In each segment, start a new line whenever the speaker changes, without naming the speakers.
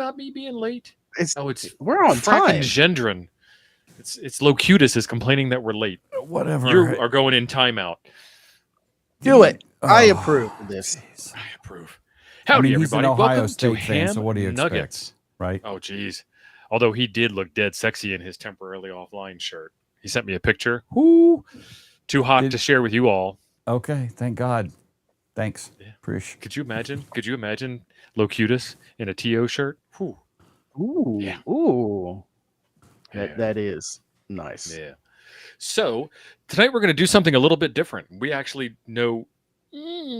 about me being late?
It's
It's
we're on time.
Gendron. It's Locutus is complaining that we're late.
Whatever.
You are going in timeout.
Do it. I
Oh,
approve of this.
jeez.
I approve. Howdy,
he's
everybody.
an Ohio
Welcome
State
to
fan,
Ham
so what do you expect?
Nuggets.
Right?
Oh, geez. Although he did look dead sexy in his temporarily offline shirt. He sent me a picture. Whoo! Too hot to share with you all.
Okay, thank God. Thanks.
Yeah.
Appreciate.
Could you imagine? Could you imagine Locutus in a TO shirt? Whew.
Ooh,
Yeah.
ooh.
Yeah.
That is nice.
Yeah. So tonight we're going to do something a little bit different. We actually know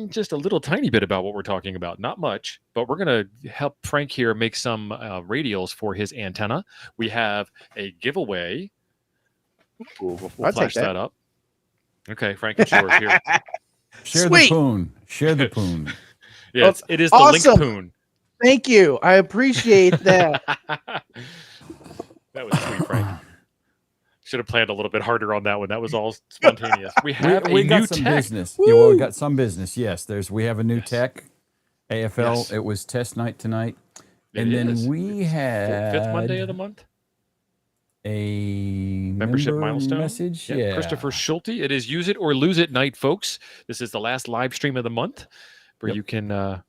just a little tiny bit about what we're talking about. Not much, but we're going to help Frank here make some radials for his antenna. We have a giveaway.
Ooh,
We'll
I'll
flash
take
that up. Okay, Frank, it's yours here.
Share
Sweet.
the poon. Share the poon.
Yeah, it is the
Awesome.
link poon.
Thank you. I appreciate that.
That was sweet, Frank. Should have planned a little bit harder on that one. That was all spontaneous. We have
we
a
got
new
some
tech.
business. Yeah, well, we got some business. Yes, we have a new
Yes.
tech. AFL.
Yes.
It was test night tonight,
It
and then
is.
we had
Fifth Monday of the month.
a
Membership
member
milestone
message.
Yep,
Yeah,
Christopher Schulte. It is Use It or Lose It night, folks. This is the last live stream of the month where you can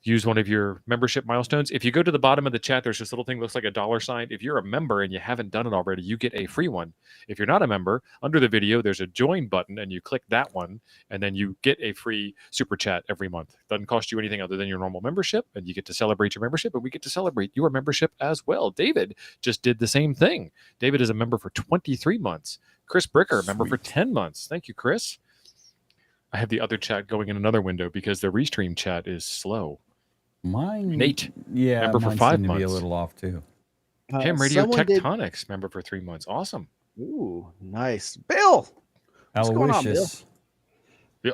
use one of your membership milestones. If you go to the bottom of the chat, there's this little thing that looks like a dollar sign. If you're a member and you haven't done it already, you get a free one. If you're not a member, under the video, there's a join button and you click that one and then you get a free super chat every month. Doesn't cost you anything other than your normal membership, and you get to celebrate your membership, and we get to celebrate your membership as well. David just did the same thing. David is a member for 23 months. Chris Bricker, member for 10 months. Thank you, Chris. I have the other chat going in another window because the restream chat is slow.
mine.
Nate,
Yeah,
member for
mine
5
seemed to be a
months.
little off too.
Ham Radio
someone did-
Tectonics, member for 3 months. Awesome.
Ooh, nice. Bill. What's going on, Bill?
Aloysius.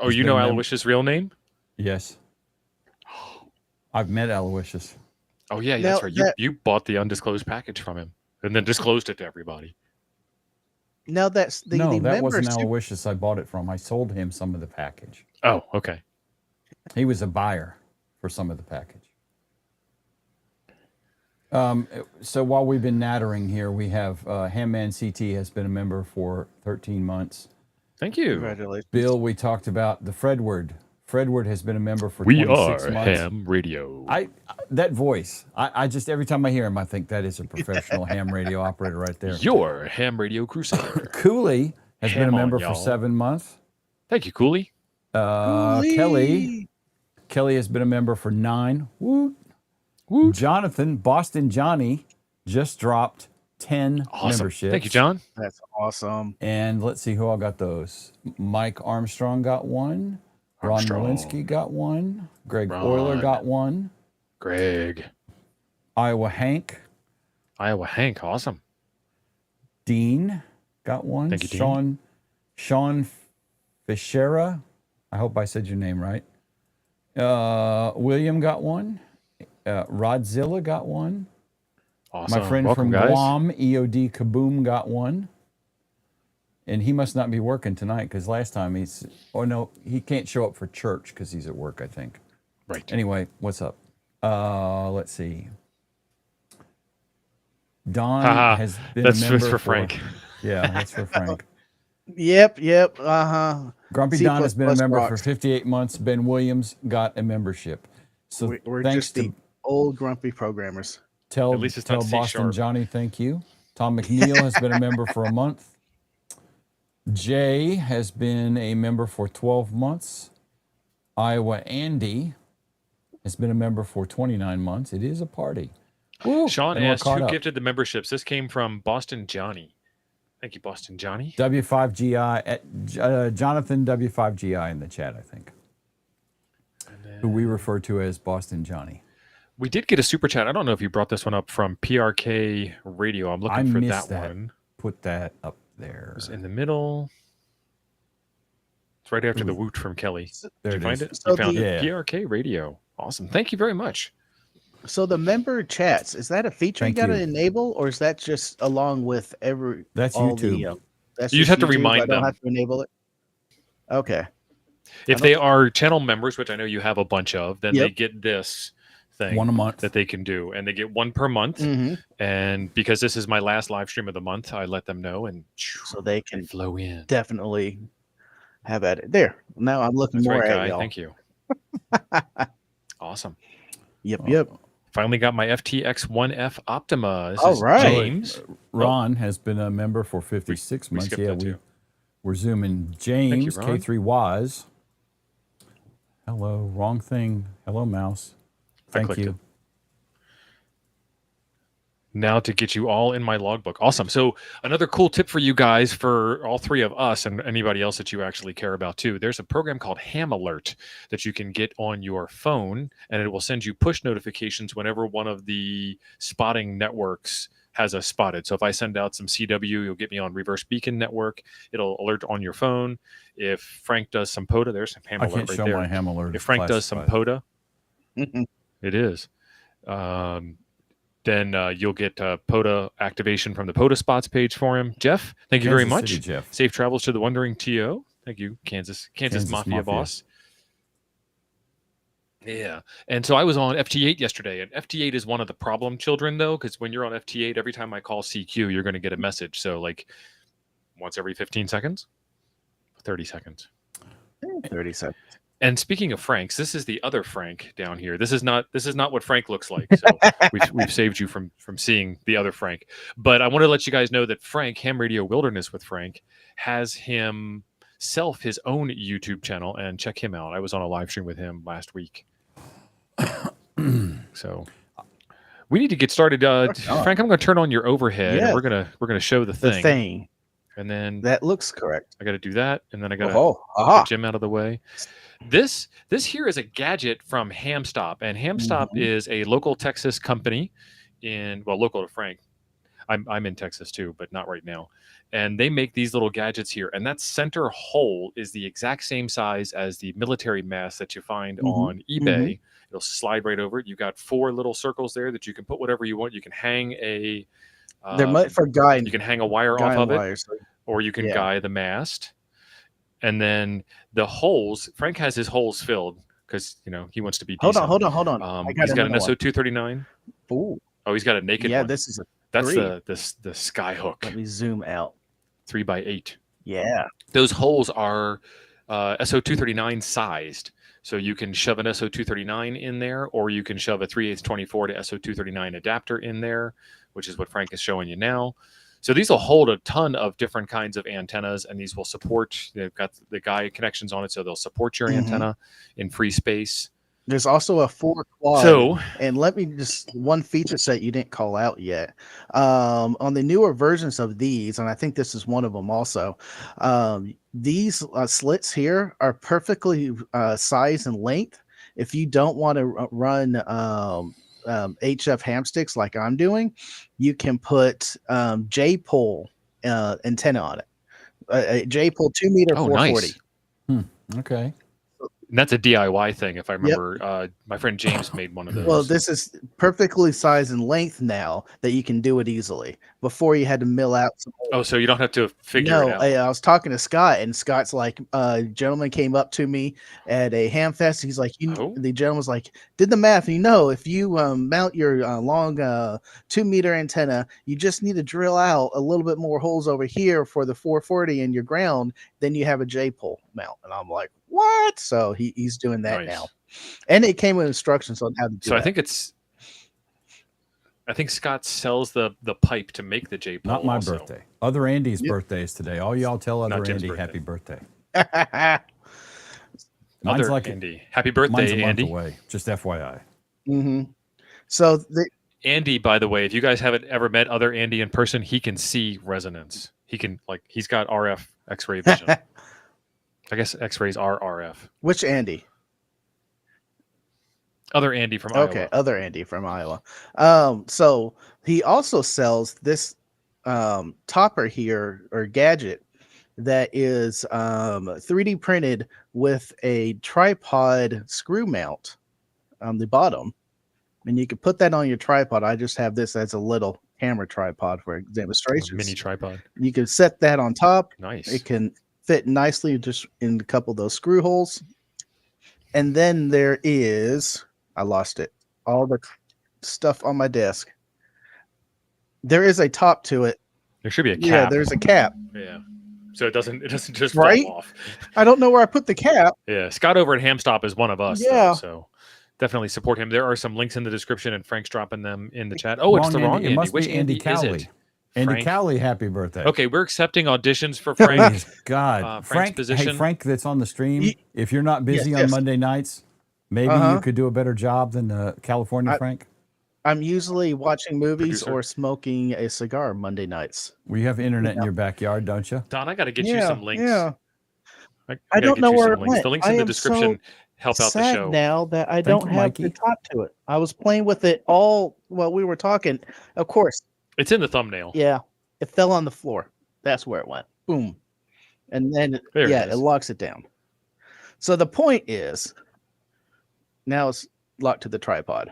Oh,
He's
you
been
know
a member.
Aloysius' real name?
Yes, I've met Aloysius.
Oh, yeah,
Now
that's right.
that-
You bought the undisclosed package from him and then disclosed it to everybody.
Now that's the
No, that
member
wasn't
super-
Aloysius I bought it from. I sold him some of the package.
Oh, okay.
He was a buyer for some of the package. So while we've been nattering here, we have Hamman CT has been a member for 13 months.
Thank you.
Congratulations.
Bill, we talked about the Fredward. Fredward has been a member for
We
26
are
months.
Ham Radio.
That voice, I just, every time I hear him, I think that is a professional ham radio operator right there.
Your Ham Radio Crusader.
Cooley has been
Ham
a
on,
member
y'all.
for 7 months.
Thank you, Cooley.
Kelly has been a member for 9. Woo.
Woo.
Jonathan, Boston Johnny, just dropped 10
Awesome.
memberships.
Thank you, John.
That's awesome.
And let's see who all got those. Mike Armstrong got 1.
Armstrong.
Ron Malinsky got 1. Greg
Ron.
Euler got 1.
Greg.
Iowa Hank.
Iowa Hank. Awesome.
Dean got 1.
Thank you, Dean.
Sean Fischera. I hope I said your name right. William got 1. Rodzilla got 1.
Awesome.
My friend
Welcome,
from
guys.
Guam, EOD Kaboom, got 1. And he must not be working tonight because last time he can't show up for church because he's at work, I think.
Right.
Anyway, what's up? Let's see. Don
Haha,
has been
that's
a member
for Frank.
Yeah, that's for Frank.
Yep. Uh-huh.
Grumpy
C++
Don has been a member for
rocks.
58 months. Ben Williams got a membership. So
We're
thanks
just the old grumpy programmers.
Tell
At least it's not C
Boston
sharp.
Johnny, thank you. Tom McNeil has been a member for a month. Jay has been a member for 12 months. Iowa Andy has been a member for 29 months. It is a party. Woo,
Sean
and we're
asked
caught
who
up.
gifted the memberships. This came from Boston Johnny. Thank you, Boston Johnny.
W5GI, Jonathan W5GI in the chat, I think,
And then
who we refer to as Boston Johnny.
we did get a super chat. I don't know if you brought this one up from PRK Radio. I'm looking
I
for
missed
that
that.
one.
Put that up there.
It's in the middle. It's right after the woot from Kelly.
There
Did you find
is.
it?
So
You found
the-
it. PRK Radio. Awesome. Thank you very much.
So the member chats, is that a feature
Thank
you got to
you.
enable, or is that just along with
That's
all
YouTube.
The, that's
You
just
have to
YouTube?
remind
I don't
them.
have to enable it. Okay.
If they are channel members, which I know you have a bunch of, then they
Yep.
get this thing.
One a month.
That they can do, and they get one per month.
Mhm.
And because this is my last live stream of the month, I let them know, and
So they can
flow in.
definitely have at it. There. Now I'm looking
That's
more
right,
at
Guy.
y'all.
Thank you. Awesome.
Yep.
Finally got my FTX 1F Optima. This
All
is
right.
James.
Ron has been a member for 56
We
months.
skipped
Yeah,
that too.
we're zooming. James,
Ron.
K3Wise. Hello, wrong thing. Hello, mouse. Thank
clicked
you.
it. Now to get you all in my logbook. Awesome. So another cool tip for you guys, for all three of us and anybody else that you actually care about too. There's a program called Ham Alert that you can get on your phone, and it will send you push notifications whenever one of the spotting networks has us spotted. So if I send out some CW, you'll get me on Reverse Beacon Network. It'll alert on your phone. If Frank does some POTA, there's some Ham
I
Alert
can't
right
show
there.
my Ham Alert.
If Frank does some POTA, it is. Then you'll get POTA activation from the POTA spots page for him. Jeff, thank you very much.
City, Jeff.
Safe travels to the Wandering TO. Thank you, Kansas Mafia boss. Yeah. And so I was on FT8 yesterday, and FT8 is one of the problem children, though, because when you're on FT8, every time I call CQ, you're going to get a message. So, like, once every 15 seconds, 30 seconds.
30 seconds.
And speaking of Franks, this is the other Frank down here. This is not what Frank looks like. So we've saved you from seeing the other Frank. But I want to let you guys know that Frank, Ham Radio Wilderness with Frank, has himself his own YouTube channel, and check him out. I was on a live stream with him last week. So we need to get started. Frank, I'm going to turn on your overhead, and we're gonna show the thing. And then
that looks correct.
I got to do that, and then I got to get Jim out of the way. This here is a gadget from Hamstop, and Hamstop is a local Texas company local to Frank. I'm in Texas too, but not right now. And they make these little gadgets here, and that center hole is the exact same size as the military mast that you find on eBay. It'll slide right over it. You got 4 little circles there that you can put whatever you want. You can hang a
they're meant for guy.
You can hang a wire off of it, or you can guy the mast. And then the holes, Frank has his holes filled because he wants to be decent.
Hold on.
He's got an SO239.
Ooh.
Oh, he's got a naked one.
This is
that's the sky hook.
Let me zoom out.
3x8.
Yeah.
Those holes are SO239 sized. So you can shove an SO239 in there, or you can shove a 3/824 to SO239 adapter in there, which is what Frank is showing you now. So these will hold a ton of different kinds of antennas, and these will support, they've got the guy connections on it, so they'll support your antenna in free space.
There's also a 4 quad.
So,
and let me one feature set you didn't call out yet. On the newer versions of these, and I think this is one of them also, these slits here are perfectly size and length. If you don't want to run HF ham sticks like I'm doing, you can put J-pole antenna on it. A J-pole 2 meter 440.
Nice.
Okay.
And that's a DIY thing, if I remember. My friend James made one of those.
Well, this is perfectly size and length now that you can do it easily. Before you had to mill out some holes.
Oh, so you don't have to figure it out.
I was talking to Scott, and Scott's like, a gentleman came up to me at a ham fest. He's like, the gentleman's like, did the math. And if you mount your long 2 meter antenna, you just need to drill out a little bit more holes over here for the 440 in your ground. Then you have a J-pole mount. And I'm like, what? So he's doing that now. And it came with instructions on how to do that.
I think Scott sells the pipe to make the J-pole.
Not my birthday. Other Andy's birthday is today. All y'all tell other Andy happy birthday.
Mine's like Andy. Happy birthday,
mine's a month
Andy.
Away. Just FYI.
So
Andy, by the way, if you guys haven't ever met other Andy in person, he can see resonance. He can he's got RF X-ray vision. I guess X-rays are RF.
Which Andy?
Other Andy from Iowa.
Okay, other Andy from Iowa. So he also sells this topper here, or gadget, that is 3D printed with a tripod screw mount on the bottom. And you can put that on your tripod. I just have this as a little camera tripod for demonstrations.
Mini tripod.
You can set that on top.
Nice.
It can fit nicely just in a couple of those screw holes. And then there is... I lost it. all the stuff on my desk. There is a top to it.
There should be a cap.
Yeah, there's a cap.
Yeah. So it doesn't just
Right?
fall off.
I don't know where I put the cap.
Yeah. Scott over at Hamstop is one of us.
Yeah.
Though, so definitely support him. There are some links in the description, and Frank's dropping them in the chat. Oh, it's the wrong Andy.
It must
Which
be Andy
is
Cowley.
it?
Andy
Frank?
Cowley, happy birthday.
Okay, we're accepting auditions for Frank.
Praise God.
Frank's
Frank,
position.
hey, Frank, that's on the stream.
Ye-
If you're not busy
Yes,
on
yes.
Monday nights, maybe you could do a better job than California Frank.
I'm usually watching movies
Producer.
or smoking a cigar Monday nights.
We have internet in your backyard, don't you?
Don, I got to get you some links.
Yeah.
I
I
gotta
don't
get
know
you
where
some
it
links.
went.
The links
I
in the
am
description help out the
sad
show.
now that I
Thank
don't
you,
have the
Mikey.
top to it. I was playing with it all while we were talking. Of course,
It's in the thumbnail.
yeah, it fell on the floor. That's where it went. Boom. And then,
There it
yeah,
is.
it locks it down. So the point is, now it's locked to the tripod.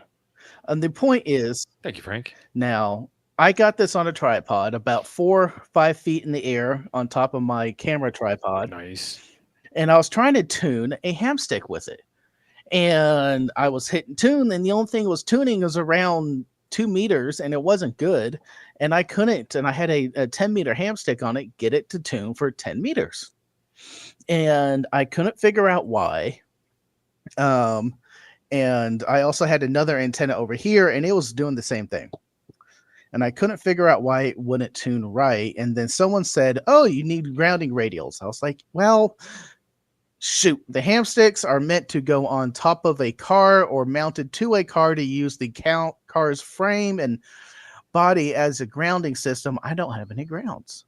And the point is,
Thank you, Frank.
now I got this on a tripod about 4 or 5 feet in the air on top of my camera tripod.
Nice.
And I was trying to tune a hamstick with it. And I was hitting tune, and the only thing it was tuning was around 2 meters, and it wasn't good. And I couldn't, and I had a 10-meter hamstick on it, get it to tune for 10 meters. And I couldn't figure out why. And I also had another antenna over here, and it was doing the same thing. And I couldn't figure out why it wouldn't tune right. And then someone said, "Oh, you need grounding radials." I was like, well, shoot, the hamsticks are meant to go on top of a car or mounted to a car to use the car's frame and body as a grounding system. I don't have any grounds.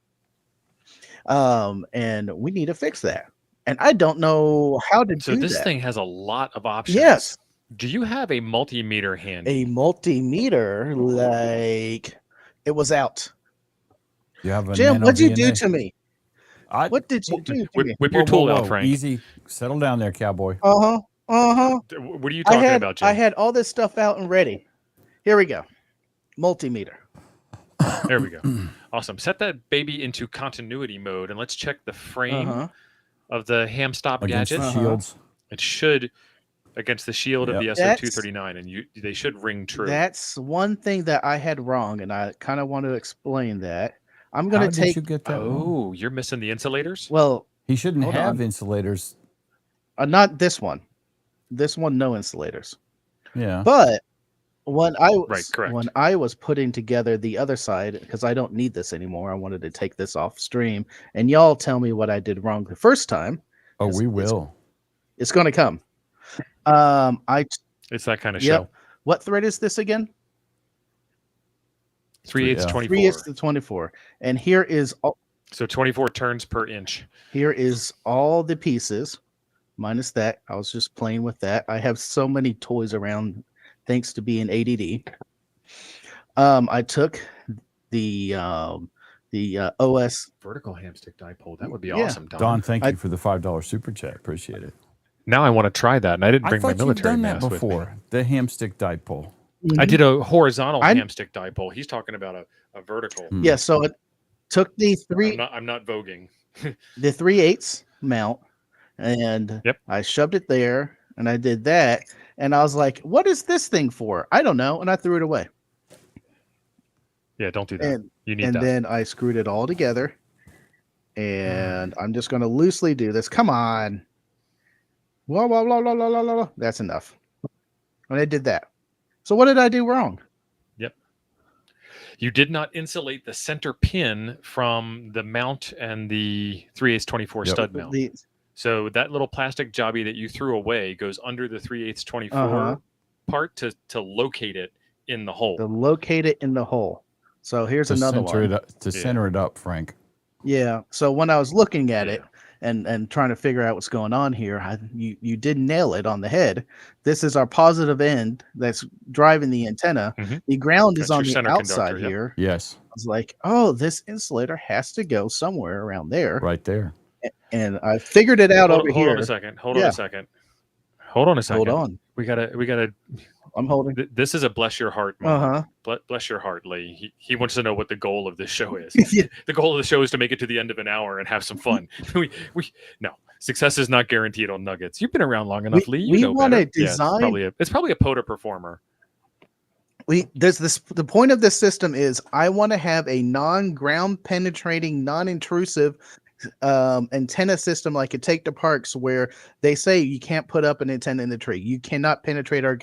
And we need to fix that. And I don't know how to
So
do
this
that.
thing has a lot of options.
Yes.
Do you have a multimeter handy?
A multimeter, like it was out.
You have a
Jim,
Nano
what'd you
VNA?
do to me?
I-
What did you do to
Whip,
me?
whip your
Whoa,
tool
whoa,
out,
whoa.
Frank.
Easy. Settle down there, cowboy.
Uh-huh. Uh-huh.
What are you talking about, Jim?
I had all this stuff out and ready. Here we go. Multimeter.
There we go. Awesome. Set that baby into continuity mode, and let's check the frame
Uh-huh.
of the hamstop
Against
gadget.
the shields.
It should, against the shield of the
Yep.
SO239, and they should ring true.
That's one thing that I had wrong, and I kind of want to explain that. I'm
How
going to
did
take.
you get that wrong?
Oh, you're missing the insulators?
Well,
He shouldn't
hold
have
on.
insulators.
not this one. This one, no insulators.
Yeah.
But when I was
Right, correct.
when I was putting together the other side, because I don't need this anymore, I wanted to take this off stream, and y'all tell me what I did wrong the first time.
Oh, we
it's-
will.
It's going to come.
It's that kind of
Yep.
show.
What thread is this again?
3/8
Yeah.
24.
3 is the 24, and here is
So 24 turns per inch.
all the pieces, minus that. I was just playing with that. I have so many toys around, thanks to being ADD. I took the OS.
Vertical hamstick dipole. That would be
Yeah.
awesome, Don.
Don, thank
I-
you for the $5 super chat. Appreciate it.
Now I want to try that, and I didn't
I
bring my
thought you've
military
done that
mask with me.
before. The hamstick dipole.
I did a horizontal
I-
hamstick dipole. He's talking about a vertical.
Hmm.
Yeah, so it took the
I'm not voguing.
the 3/8 mount, and
Yep.
I shoved it there, and I did that, and I was like, "What is this thing for?" I don't know, and I threw it away.
Yeah, don't do that.
And
You need
and
that.
then I screwed it all together, and I'm just going to loosely do this. Come on, blah blah blah blah blah blah blah. That's enough. And I did that. So what did I do wrong?
You did not insulate the center pin from the mount and the 3/8 24
Yep.
stud mount. So that little plastic jobby that you threw away goes under the 3/8 24
Uh-huh.
part to locate it in the hole.
To locate it in the hole. So here's
To
another
center
one.
it up, to
Yeah.
center it up, Frank.
Yeah. So when I was looking at it
Yeah.
and trying to figure out what's going on here, you did nail it on the head. This is our positive end that's driving the antenna.
Mhm.
The ground is
That's
on
your
the
center
outside
conductor, yep.
here.
Yes,
I was like, oh, this insulator has to go somewhere around there.
right there.
And I figured it out over
hold
here.
on a second. Hold
Yeah.
on a second. Hold on a second.
Hold on.
We gotta.
I'm holding.
This is a bless your heart
Uh
moment.
huh.
Bless your heart, Lee. He wants to know what the goal of this show is.
Yeah.
The goal of the show is to make it to the end of an hour and have some fun. No, success is not guaranteed on Nuggets. You've been around long enough, Lee. You
we
know
wanna
better. Yeah,
design-
it's probably a POTA performer.
The point of this system is I want to have a non-ground penetrating, non-intrusive antenna system like a take to parks where they say you can't put up an antenna in the tree. You cannot penetrate our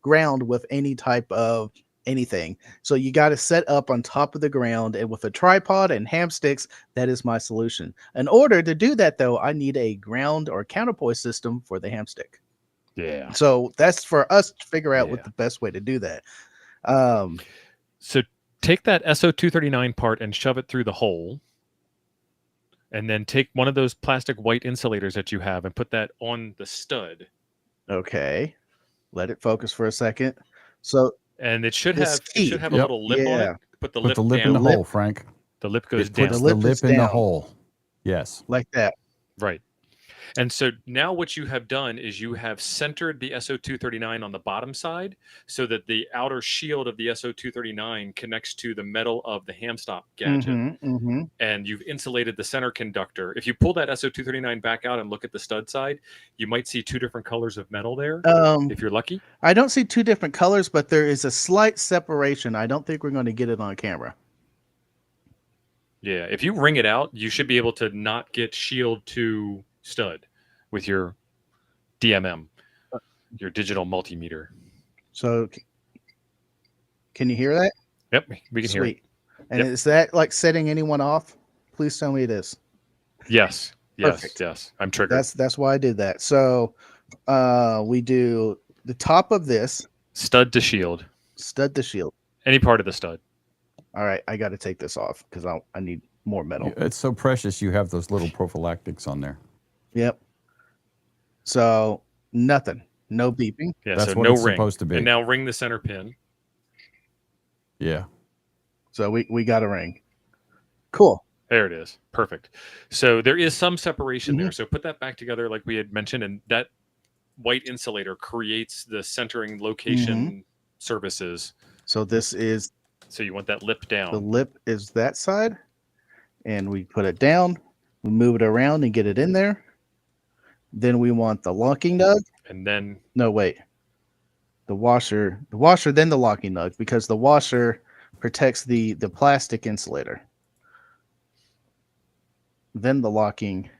ground with any type of anything. So you got to set up on top of the ground, and with a tripod and ham sticks, that is my solution. In order to do that though, I need a ground or counterpoise system for the ham stick.
Yeah.
So that's for us to figure out what
Yeah.
the best way to do that.
So take that SO239 part and shove it through the hole. And then take one of those plastic white insulators that you have and put that on the stud.
Okay. Let it focus for a second. So
And it should
This
have a
Yep.
little lip on
Yeah.
it. Put the
Put
lip
the lip
down.
in the
lip-
hole, Frank.
The lip goes
It
down.
puts
The
the
lip
lip
is
in the
down.
hole. Yes.
like that.
Right. And so now what you have done is you have centered the SO239 on the bottom side so that the outer shield of the SO239 connects to the metal of the hamstop gadget.
Mm-hmm.
And you've insulated the center conductor. If you pull that SO239 back out and look at the stud side, you might see two different colors of metal there, if you're lucky.
I don't see two different colors, but there is a slight separation. I don't think we're going to get it on camera.
Yeah, if you ring it out, you should be able to not get shield to stud with your DMM, your digital multimeter.
So can you hear that?
Yep, we can hear it.
Sweet. And
Yep.
is that like setting anyone off? Please tell me it is.
Yes,
Perfect.
yes. I'm triggered.
That's why I did that. So we do the top of this,
Stud to shield.
stud the shield.
Any part of the stud.
All right, I got to take this off because I need more metal.
It's so precious you have those little prophylactics on there.
Yep. So nothing, no beeping.
Yeah,
That's
so
what
no
it's
ring.
supposed to be.
And now ring the center pin.
Yeah.
So we got a ring. Cool.
There it is. Perfect. So there is some separation
Mm-hmm.
there. So put that back together like we had mentioned, and that white insulator creates the centering location
Mm-hmm.
services.
So this is
So you want that lip down.
the lip is that side, and we put it down. We move it around and get it in there. Then we want the locking nut.
And then
No, wait. The washer, then the locking nut, because the washer protects the plastic insulator. Then the locking,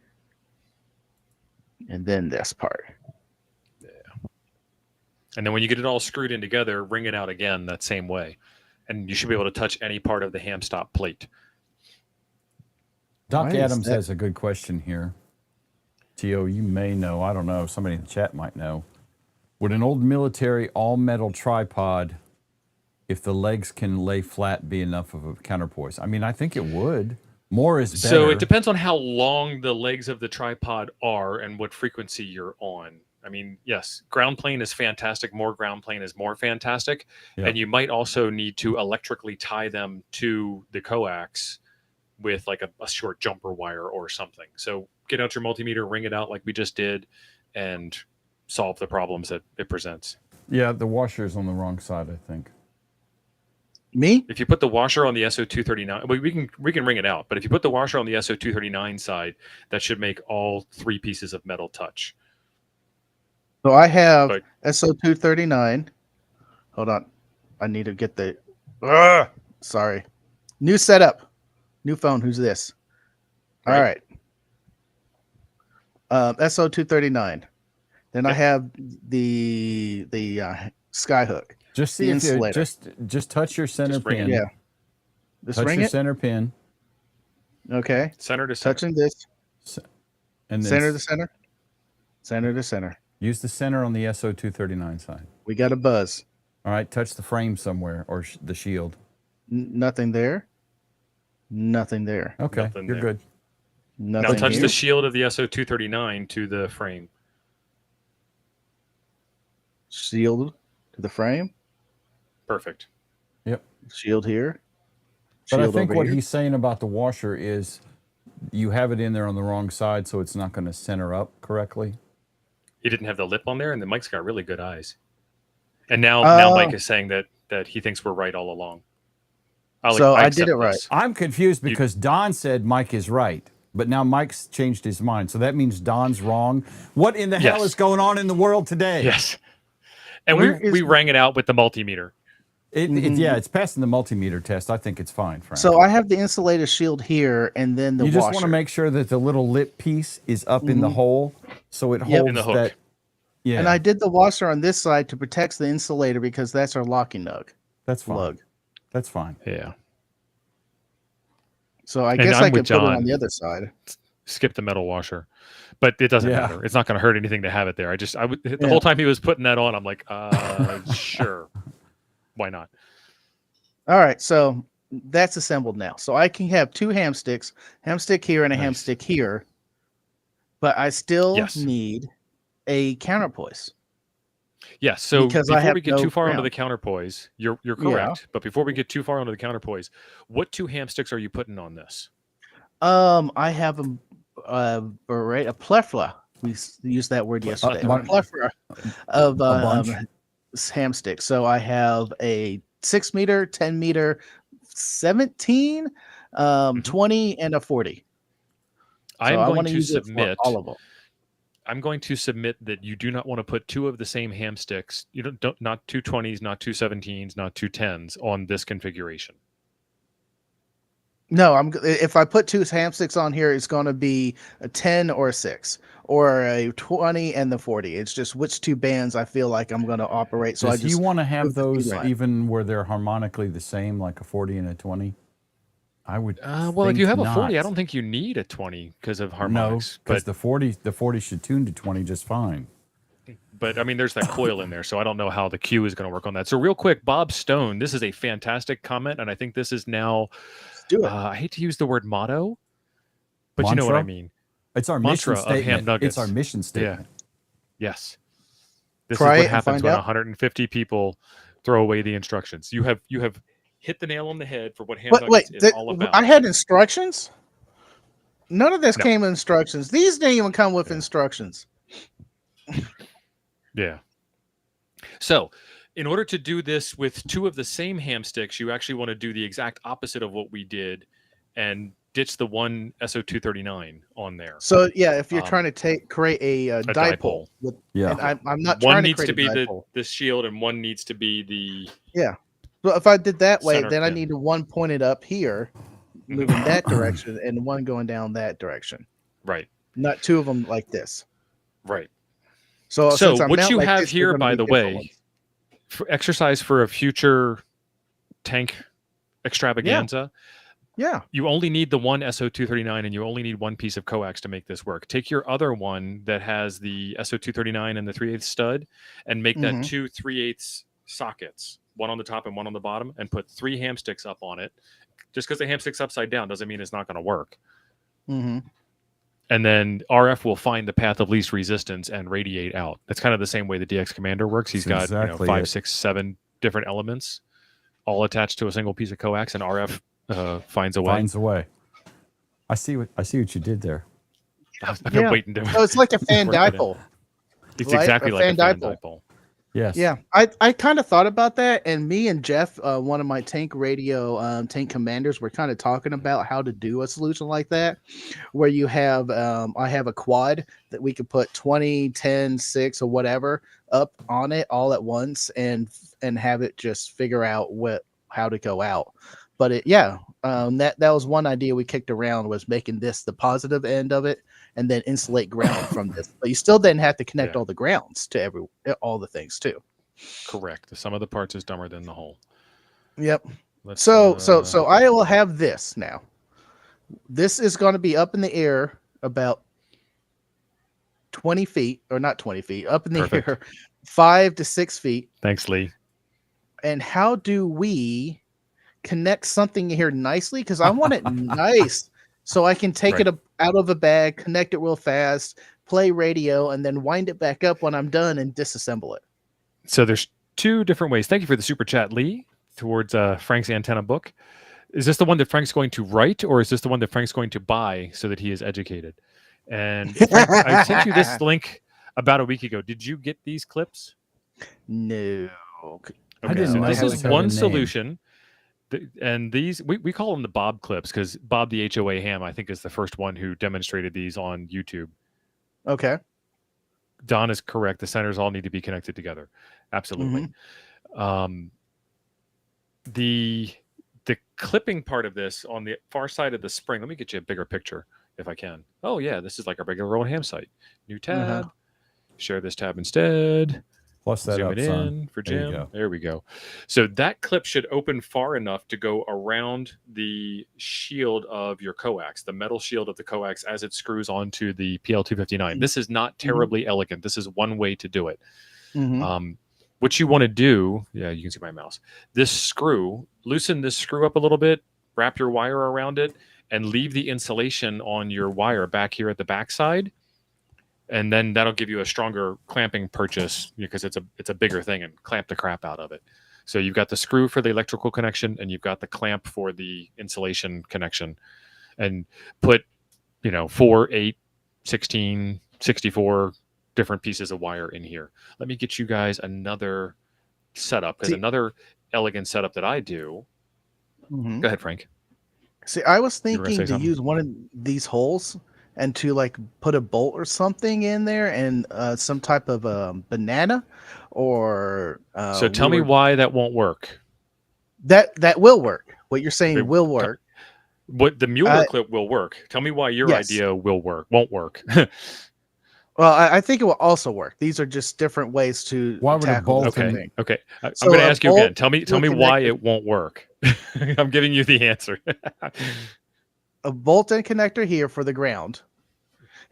and then this part.
and then when you get it all screwed in together, ring it out again that same way. And you should be able to touch any part of the hamstop plate.
Doc
Why is
Adams
that-
has a good question here. Tio, you may know. I don't know. Somebody in the chat might know. Would an old military all-metal tripod, if the legs can lay flat, be enough of a counterpoise? I mean, I think it would. More is better.
So it depends on how long the legs of the tripod are and what frequency you're on. I mean, yes, ground plane is fantastic. More ground plane is more fantastic.
Yeah.
And you might also need to electrically tie them to the coax with like a short jumper wire or something. So get out your multimeter, ring it out like we just did, and solve the problems that it presents.
Yeah, the washer's on the wrong side, I think.
Me?
If you put the washer on the SO239, we can ring it out, but if you put the washer on the SO239 side, that should make all three pieces of metal touch.
So I have
But-
SO239. Hold on. I need to get the. Sorry. New setup. New phone. Who's this? All right. SO239. Then I
Yep.
have the Skyhook.
Just see
The
if you
insulator.
just touch your center
Just ring it.
pin.
Yeah. Just
Touch
ring
your
it.
center pin,
Okay.
Center to center.
Touching this.
and then
Center to center. Center to center.
use the center on the SO239 side.
We got a buzz.
All right, touch the frame somewhere or the shield.
Nothing there. Nothing there.
Okay,
Nothing
you're
there.
good.
Nothing
Now touch
here.
the shield of the SO239 to the frame.
Shield to the frame.
Perfect.
Shield here.
But I
Shield
think
over
what
here.
he's saying about the washer is you have it in there on the wrong side, so it's not going to center up correctly.
He didn't have the lip on there, and the Mike's got really good eyes. And now
Oh.
Mike is saying that he thinks we're right all along.
So I
accept
did it right.
this.
I'm confused because Don said Mike is right, but now Mike's changed his mind. So that means Don's wrong. What in the hell
Yes.
is going on in the world today?
Yes. And
Where
we
is-
rang it out with the multimeter.
It's passing the multimeter test. I think it's fine, Frank.
So I have the insulated shield here, and then the
you just want to
washer.
make sure that the little lip piece is up in the hole, so it
Yep.
holds
In the hook.
that. Yeah,
And I did the washer on this side to protect the insulator because that's our locking nug.
that's fine.
Lug.
That's fine.
Yeah.
So I
And
guess
I'm
I
with
could put it
John.
on the other side.
Skip the metal washer, but it doesn't
Yeah.
matter. It's not going to hurt anything to have it there. The whole time he was putting that on, I'm like, sure, why not?
All right, so that's assembled now. So I can have 2 ham sticks, ham stick here and a ham
Nice.
stick here, but I still
Yes.
need a counterpoise.
Yes. So
Because I
before
have
we get
no
too far onto
ground.
the counterpoise, you're correct. But before we get too far onto the counterpoise, what 2 ham sticks are you putting on this?
I have a plethora. We used that word yesterday. A plethora of ham sticks. So I have a 6 meter, 10 meter, 17, 20, and a 40.
I'm
I
going
wanna
to
use it for
submit.
all of them.
I'm going to submit that you do not want to put 2 of the same ham sticks. You don't not 2 20s, not 2 17s, not 2 10s on this configuration.
No, if I put 2 ham sticks on here, it's going to be a 10 or a 6 or a 20 and the 40. It's just which 2 bands I feel like I'm going to operate. So
Does you want to have
move the
those
feed line.
even where they're harmonically the same, like a 40 and a 20? I would.
Well, if you have
think
a 40, I
not.
don't think you need a 20 because of
No,
harmonics.
because
But
the 40 should tune to 20 just fine.
I mean, there's that coil in there, so I don't know how the Q is going to work on that. So real quick, Bob Stone, this is a fantastic comment, and I think this is now.
Do it.
I hate to use the word motto, but you know what I
Mantra?
mean.
It's our
Mantra
mission
of ham
statement.
nuggets.
It's our mission statement.
Yes. This
Try
is
it
what
and
happens
find
when
out.
150 people throw away the instructions. You have hit the nail on the head for what ham
But
nuggets
wait,
is all about.
I had instructions? None of this
No.
came with instructions. These didn't even come with
Yeah.
instructions.
Yeah. So, in order to do this with 2 of the same ham sticks, you actually want to do the exact opposite of what we did and ditch the one SO239 on there.
So yeah, if you're trying to create a dipole,
dipole.
and I'm not
One
trying to
needs
create
to be
a dipole.
the shield, and one needs to be the
But if I did that way,
center
then I
pin.
need one pointed up here, moving that direction, and one going down that direction.
right.
Not 2 of them like this.
Right.
So since I'm
what
mount
you
like
have
this, they're
here,
gonna
by
be
the
different
way,
ones.
for exercise for a future tank extravaganza,
Yeah.
you only need the one SO239 and you only need one piece of coax to make this work. Take your other one that has the SO239 and the 3/8 stud and make that 2 3/8 sockets, one on the top and one on the bottom, and put 3 ham sticks up on it. Just because the ham stick's upside down doesn't mean it's not going to work.
Mm-hmm.
And then RF will find the path of least resistance and radiate out. That's kind of the same way the DX Commander works. He's
That's
got
exactly
5,
it.
6, 7 different elements, all attached to a single piece of coax, and RF finds a way.
Finds a way. I see what you did there.
I've been waiting to.
So it's like a fan
work it in.
dipole.
It's
right?
exactly
A
like
fan
a fan
dipole.
dipole.
Yes.
Yeah, I kind of thought about that, and me and Jeff, one of my tank radio tank commanders, were kind of talking about how to do a solution like that, where you have I have a quad that we could put 20, 10, 6, or whatever up on it all at once, and have it just figure out how to go out. But that was one idea we kicked around, was making this the positive end of it, and then insulate ground from this. But you still then have to connect all the grounds to all the things too.
Correct. The sum of the parts is dumber than the whole.
Yep.
Let's,
So I will have this now. This is going to be up in the air about 20 feet, or not 20 feet, up in the
Perfect.
air, 5 to 6 feet.
Thanks, Lee.
And how do we connect something here nicely? Because I want it nice, so I can take it out of a bag, connect it real fast, play radio, and then wind it back up when I'm done and disassemble it.
So there's 2 different ways. Thank you for the super chat, Lee, towards Frank's antenna book. Is this the one that Frank's going to write, or is this the one that Frank's going to buy so that he is educated? And Frank, I sent you this link about a week ago. Did you get these clips?
No.
I didn't
so
know
this
those
is
had a
one
name.
solution. And these, we call them the Bob clips, because Bob the HOA ham, I think, is the first one who demonstrated these on YouTube.
Okay.
Don is correct. The centers all need to be connected together. Absolutely. the clipping part of this on the far side of the spring. Let me get you a bigger picture if I can. Oh yeah, this is like a regular old ham site. New tab. Share this tab instead.
Plus that
Zoom
up,
it
son.
in for
There you
Jim.
go.
There we go. So that clip should open far enough to go around the shield of your coax, the metal shield of the coax as it screws onto the PL259. This is not terribly elegant. This is one way to do it. What you want to do, yeah, you can see my mouse. This screw, loosen this screw up a little bit, wrap your wire around it, and leave the insulation on your wire back here at the backside. And then that'll give you a stronger clamping purchase because it's a bigger thing, and clamp the crap out of it. So you've got the screw for the electrical connection, and you've got the clamp for the insulation connection. And put, 4, 8, 16, 64 different pieces of wire in here. Let me get you guys another setup, because another elegant setup that I do. Go ahead, Frank.
See, I was
You were gonna
thinking
say
to
something?
use one of these holes and to like put a bolt or something in there, and some type of banana or
So tell me why that won't work.
that will work. What you're saying
Okay,
will work.
What the Mueller clip will work. Tell me why your
Yes.
idea won't work.
Well, I think it will also work. These are just different ways to
Why would a
tackle
bolt
the
Okay.
thing.
Okay. I'm
So
going to
a
ask you again.
bolt
Tell me
will
why
connect
it won't work. I'm giving you the answer.
a bolt and connector here for the ground,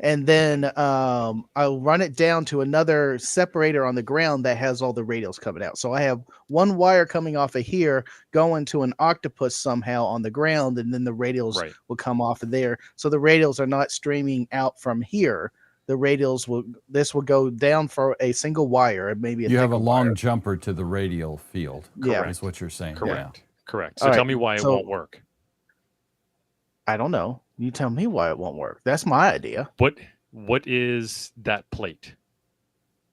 and then I'll run it down to another separator on the ground that has all the radials coming out. So I have one wire coming off of here going to an octopus somehow on the ground, and then the radials
Right.
will come off of there. So the radials are not streaming out from here. The radials will go down for a single wire, and maybe
You have a
thicker
long
wire.
jumper to the radial field.
Yeah.
Is what you're saying.
Correct. Correct.
All
So tell
right,
me why it
so-
won't work.
I don't know. You tell me why it won't work. That's my idea.
What is that plate?
Yeah.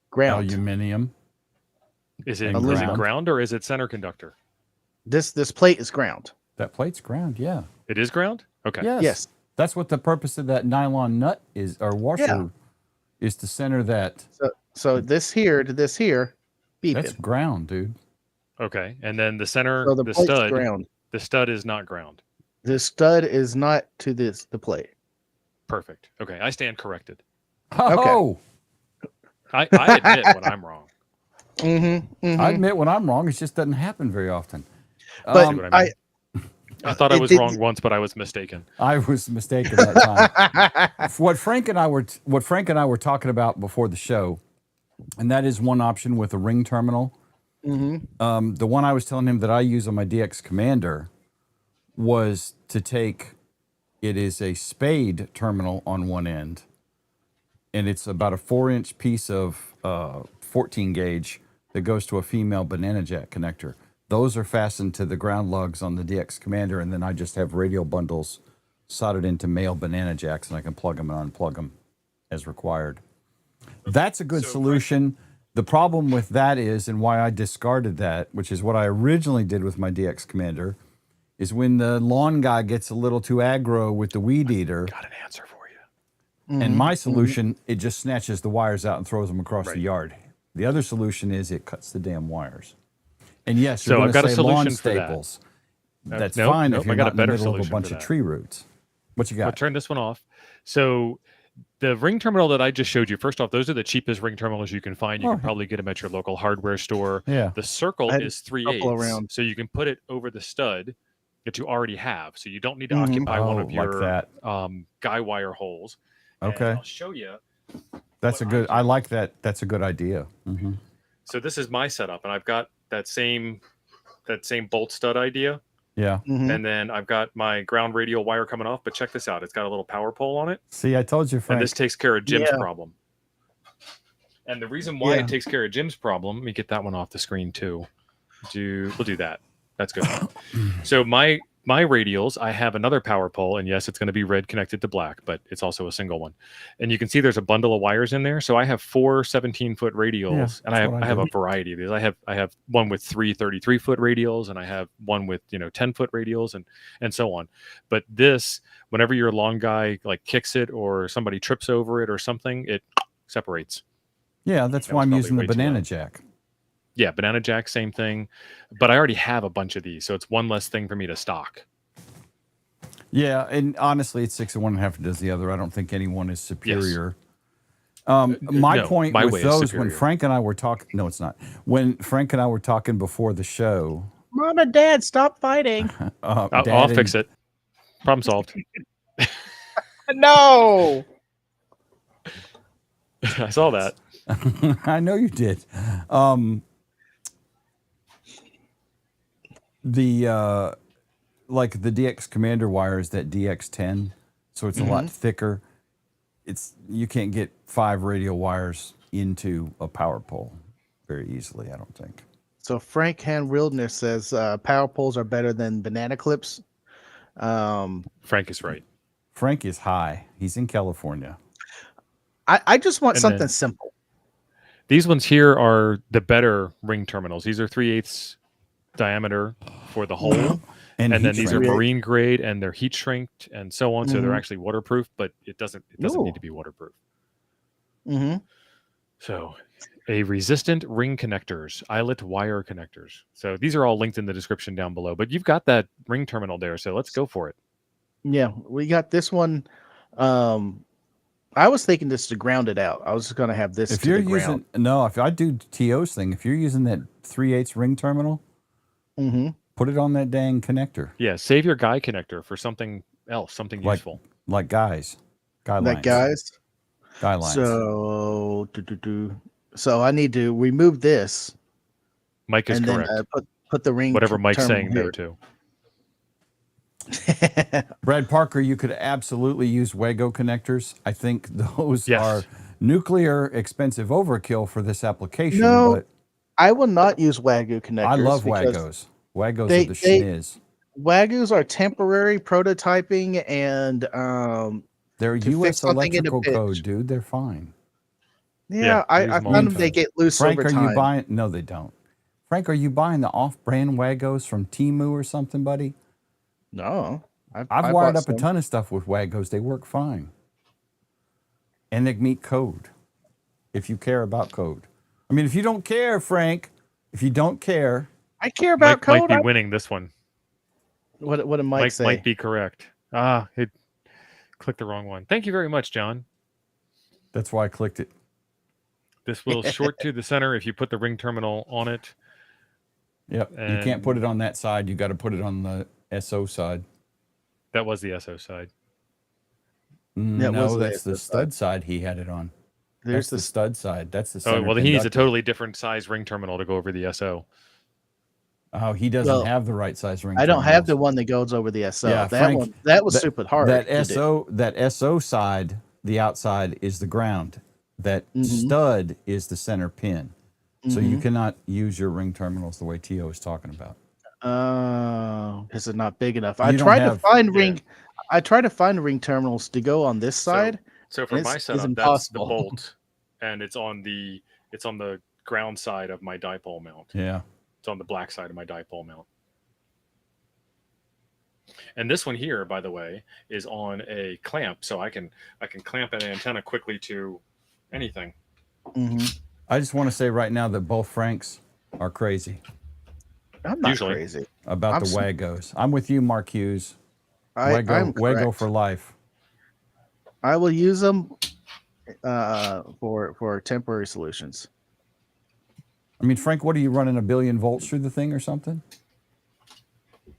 Ground.
Aluminium.
Is it
Ground.
ground or is it center conductor?
This plate is ground.
That plate's ground. Yeah.
It is ground? Okay.
Yes.
Yes.
That's what the purpose of that nylon nut is, or washer, is to center that.
So this here to this here, beeping.
That's ground, dude.
Okay. And then the center,
So the
the
plate's
stud,
ground.
the stud is not ground.
The stud is not to the plate.
Perfect. Okay. I stand corrected.
Oh,
I admit when I'm wrong.
I admit when I'm wrong. It just doesn't happen very often.
But
See what I mean? I thought I
it
was
didn't-
wrong once, but I was mistaken.
I was mistaken that time. What Frank and I were talking about before the show, and that is one option with a ring terminal. The one I was telling him that I use on my DX Commander was to take. It is a spade terminal on one end, and it's about a 4-inch piece of 14 gauge that goes to a female banana jack connector. Those are fastened to the ground lugs on the DX Commander, and then I just have radial bundles soldered into male banana jacks, and I can plug them and unplug them as required. That's a good solution. The problem with that is, and why I discarded that, which is what I originally did with my DX Commander, is when the lawn guy gets a little too aggro with the weed eater.
Got an answer for you.
And my solution, it just snatches the wires out and throws them across the yard. The other solution is it cuts the damn wires. And yes, you're
So I've
going
got
to
a
say lawn
solution for that.
staples. That's
Nope,
fine
nope,
if you're
I got
not
a
in the
better
middle of a
solution
bunch
for
of
that.
tree roots. What you
I'll
got?
turn this one off. So the ring terminal that I just showed you, first off, those are the cheapest ring terminals you can find. You can probably get them at your local hardware store.
Yeah.
The circle
I had
is 3/8,
couple around.
so you can put it over the stud that you already have. So you don't need to occupy one of
like
your
that.
guy wire holes. And
Okay.
I'll show you.
That's a
what
good,
I
I
do.
like that. That's a good idea.
So this is my setup, and I've got that same bolt stud idea.
Yeah.
And then I've got my ground radial wire coming off, but check this out. It's got a little power pole on it.
See, I told you,
And
Frank.
this takes care of Jim's
Yeah.
problem. And the reason why
Yeah.
it takes care of Jim's problem, let me get that one off the screen too. We'll do that. That's good. So my radials, I have another power pole, and yes, it's going to be red connected to black, but it's also a single one. And you can see there's a bundle of wires in there. So I have 4 17-foot radials, and
that's what
I
I
have a
do.
variety of these. I have one with 3 33-foot radials, and I have one with 10-foot radials, and so on. But this, whenever your long guy like kicks it or somebody trips over it or something, it separates.
Yeah, that's
That
why
was
I'm
probably
using the
way too
banana
loud.
jack.
Yeah, banana jack, same thing. But I already have a bunch of these, so it's one less thing for me to stock.
Yeah, and honestly, it's 6 of one and a half does the other. I don't think anyone is superior. My
No,
point
my
with
way is
those, when
superior.
Frank and I were talking, no, it's not. When Frank and I were talking before the show,
Mom and Dad, stop fighting.
I'll fix it. Problem solved.
No.
I saw that.
I know you did. The like the DX Commander wire is that DX10, so it's a lot thicker. You can't get 5 radial wires into a power pole very easily, I don't think.
So Frank Hand Wilderness says power poles are better than banana clips.
Frank is right.
Frank is high. He's in California.
I just want
And
something
then-
simple.
These ones here are the better ring terminals. These are 3/8 diameter for the hole. And then these are
heat shrink.
marine grade, and they're heat shrinked and so on. So they're
Mhm.
actually waterproof, but it doesn't
Ooh.
need to be waterproof.
Mm-hmm.
So a resistant ring connectors, eyelet wire connectors. So these are all linked in the description down below. But you've got that ring terminal there, so let's go for it.
Yeah, we got this one. I was thinking this to ground it out. I was just gonna have this
If
to
you're
the ground.
if I do TO's thing, if you're using that 3/8 ring terminal,
Mm-hmm.
put it on that dang connector,
Yeah, save your guy connector for something else, something
Like-
useful.
like guy
That
lines.
guys.
Guy lines.
So I need to remove this
Mike is
and
correct.
then put the ring.
Whatever Mike's
terminal
saying, no
here.
to.
Brad Parker, you could absolutely use Wago connectors. I think those
Yes.
are nuclear expensive overkill for this application.
No,
but
I will not use Wagyu connectors.
I love
because
Wagos. Wagos
they-
are the
they-
schniz.
Wagyus are temporary prototyping, and
They're
to
U.S.
fix something in a
electrical
pitch.
code, dude. They're fine.
yeah, I
use them all
found
the
them they
time.
get loose
Frank,
over
are
time.
you buying? No, they don't. Frank, are you buying the off-brand Wagos from Temu or something, buddy?
No,
I've
I
wired
bought
up a
some.
ton of stuff with Wagos. They work fine. And they meet code if you care about code. I mean, if you don't care, Frank, if you don't care,
I care about
Mike might
code.
be winning this one.
What did Mike
Mike
say?
might be correct. It clicked the wrong one. Thank you very much, John.
that's why I clicked it.
This will short to the center if you put the ring terminal on it.
Yep. You can't put it on that side. You got to put it on the SO side.
That was the SO side.
That
No,
was the
that's the
SO
stud side he had it on.
There's
That's the stud side. That's the
Oh,
center
well, then he needs a
conductor.
totally different size ring terminal to go over the SO.
Oh, he doesn't
Well,
have the right size ring.
I don't have the
terminals.
one that goes over the SO.
Yeah,
that
Frank,
one that was stupid hard.
That
to do.
SO side, the outside is the ground. That
Mhm.
stud is the center pin. So you
Mhm.
cannot use your ring terminals the way Tio is talking about.
Because it's not big enough.
You
I
don't
tried to
have-
find
yeah.
ring. I tried to find ring terminals to go on this side.
So for
And
my
it's
setup, that's the
impossible.
bolt, and it's on the ground side of my dipole mount.
Yeah.
It's on the black side of my dipole mount. And this one here, by the way, is on a clamp, so I can clamp an antenna quickly to anything.
Mhm.
I just want to say right now that both Franks are crazy
I'm not
Usually.
crazy.
about
I'm
the
s-
Wagos. I'm with you, Mark Hughes.
I'm
Wago
correct.
for life.
I will use them for temporary solutions.
I mean, Frank, what are you running 1 billion volts through the thing or something?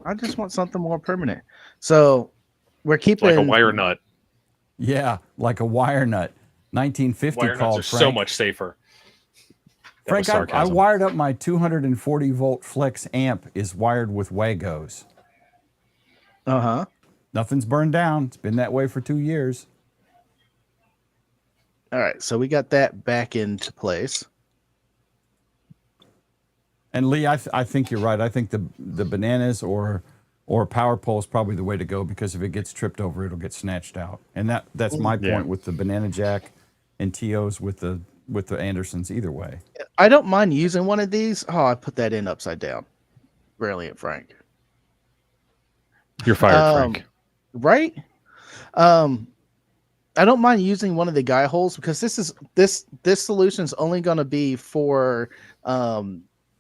I just want something more permanent. So we're keeping
Like a wire nut.
Yeah, like a wire nut. 1950
Wire nuts
called
are
Frank.
so much safer. That was
Frank, I
sarcasm.
wired up my 240 volt flex amp is wired with Wagos.
Uh-huh.
Nothing's burned down. It's been that way for 2 years.
All right, so we got that back into place.
And Lee, I think you're right. I think the bananas or power pole is probably the way to go, because if it gets tripped over, it'll get snatched out. And that's my
Yeah.
point with the banana jack and TOs with the Andersons either way.
I don't mind using one of these. Oh, I put that in upside down. Brilliant, Frank.
You're fired, Frank.
Right? I don't mind using one of the guy holes, because this solution's only going to be for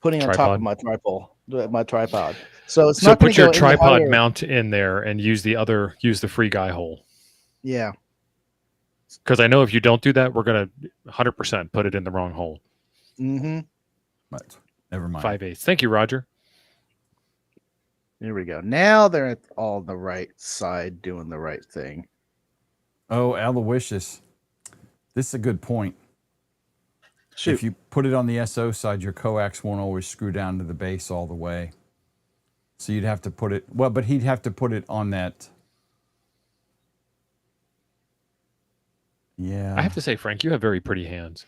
putting on top of
Tripod.
my tripod. So it's
So
not going
put
to
your
go any
tripod
higher.
mount in there and use the free guy hole.
Yeah.
Because I know if you don't do that, we're gonna 100% put it in the wrong hole.
Mm-hmm.
But never mind.
5/8. Thank you, Roger.
There we go. Now they're all on the right side doing the right thing.
Oh, Aloysius. This is a good point.
Shoot.
If you put it on the SO side, your coax won't always screw down to the base all the way. So you'd have to put it, well, but he'd have to put it on that. Yeah.
I have to say, Frank, you have very pretty hands.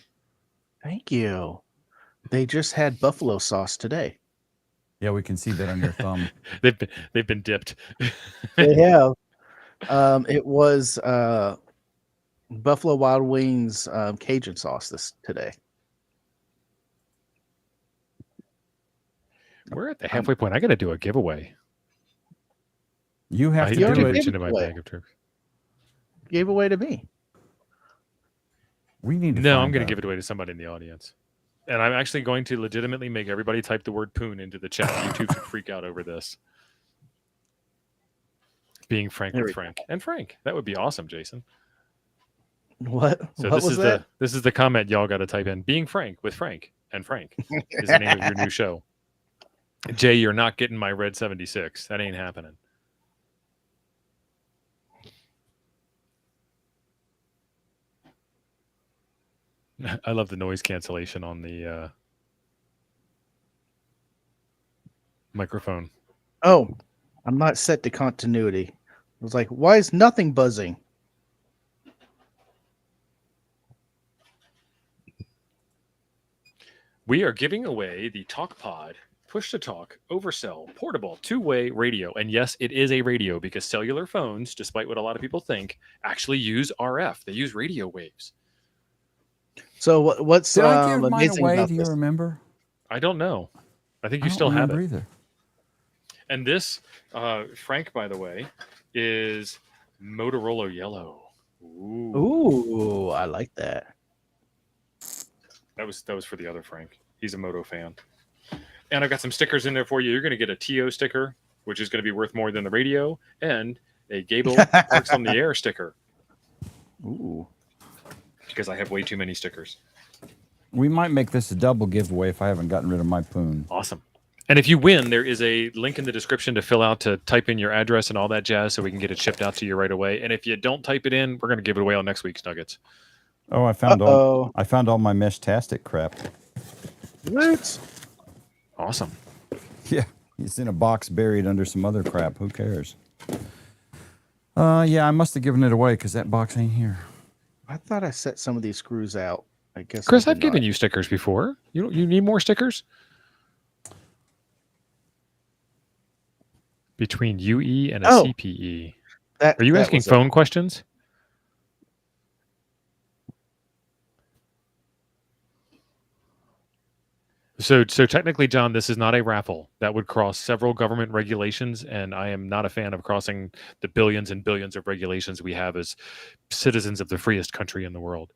Thank you. They just had buffalo sauce today.
Yeah, we can see that on your thumb.
They've been dipped.
They have. It was Buffalo Wild Wings Cajun sauce today.
We're at the halfway point. I got to do a giveaway.
You have
I
to
need
do
to
it.
reach into my bag of tricks.
Gave away to me.
We need to
No,
find
I'm going to
out.
give it away to somebody in the audience. And I'm actually going to legitimately make everybody type the word poon into the chat. YouTube could freak out over this. Being frank with Frank. And Frank. That would be awesome, Jason.
What?
So
what
this
was
is
that?
this is the comment y'all got to type in. Being frank with Frank and Frank is the name of your new show. Jay, you're not getting my red 76. That ain't happening. I love the noise cancellation on the microphone.
Oh, I'm not set to continuity. I was like, why is nothing buzzing?
We are giving away the TalkPod push-to-talk oversell portable two-way radio. And yes, it is a radio because cellular phones, despite what a lot of people think, actually use RF. They use radio waves.
So what's
Did I give mine
amazing
away?
about
Do you
this?
remember?
I don't know. I think
I
you
don't
still have it.
remember either.
And this, Frank, by the way, is Motorola Yellow.
Ooh, I like that.
That was for the other Frank. He's a Moto fan. And I've got some stickers in there for you. You're going to get a TO sticker, which is going to be worth more than the radio, and a Gable Parks on the Air sticker.
Ooh.
Because I have way too many stickers.
We might make this a double giveaway if I haven't gotten rid of my poon.
Awesome. And if you win, there is a link in the description to fill out to type in your address and all that jazz so we can get it shipped out to you right away. And if you don't type it in, we're going to give it away on next week's Nuggets.
Oh, I found all my mesh-tastic crap.
What?
Awesome.
Yeah, it's in a box buried under some other crap. Who cares? Yeah, I must have given it away because that box ain't here.
I thought I set some of these screws out. I guess.
Chris, I've given you stickers before. You need more stickers? Between UE and a CPE. Are you asking phone questions? So technically, John, this is not a raffle. That would cross several government regulations, and I am not a fan of crossing the billions and billions of regulations we have as citizens of the freest country in the world.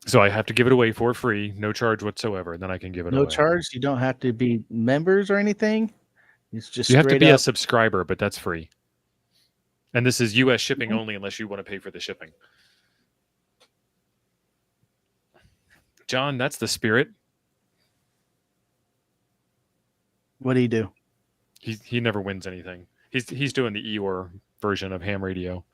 So I have to give it away for free, no charge whatsoever, and then I can give it away.
No charge? You don't have to be members or anything? It's just
you have to be
up.
a subscriber, but that's free. And this is U.S. shipping only unless you want to pay for the shipping. John, that's the spirit.
What do you do?
He never wins anything. He's doing the Eeyore version of ham radio.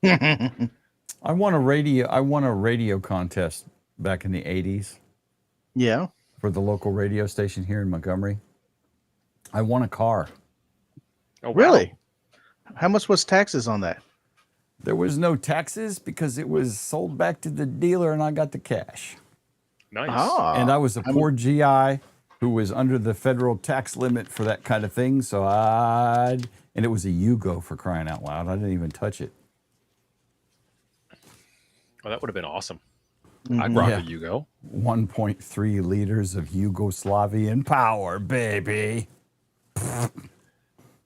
I won a radio contest back in the 80s.
Yeah.
For the local radio station here in Montgomery. I won a car.
Oh, wow.
Really? How much was taxes on that?
There was no taxes because it was sold back to the dealer and I got the cash.
Nice.
And I was a poor GI who was under the federal tax limit for that kind of thing. So and it was a Yugo, for crying out loud. I didn't even touch it.
Well, that would have been awesome. I'd rock a Yugo.
1.3 liters of Yugoslavian power, baby.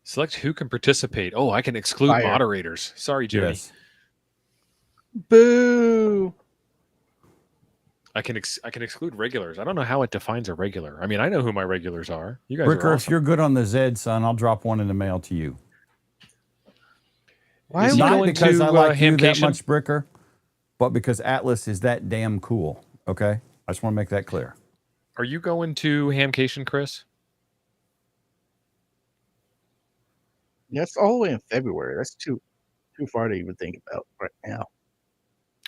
Select who can participate. Oh, I can exclude moderators. Sorry, Jody.
Yes.
Boo.
I can exclude regulars. I don't know how it defines a regular. I mean, I know who my regulars are. You guys
Bricker,
are
if
awesome.
you're good on the Zed, son, I'll drop one in the mail to you.
Why
Is
are
he
we
Not
going
because
to
I like you that
Hamcation?
much, Bricker, but because Atlas is that damn cool. Okay? I just want to make that clear.
Are you going to Hamcation, Chris?
That's all the way in February. That's too far to even think about right now.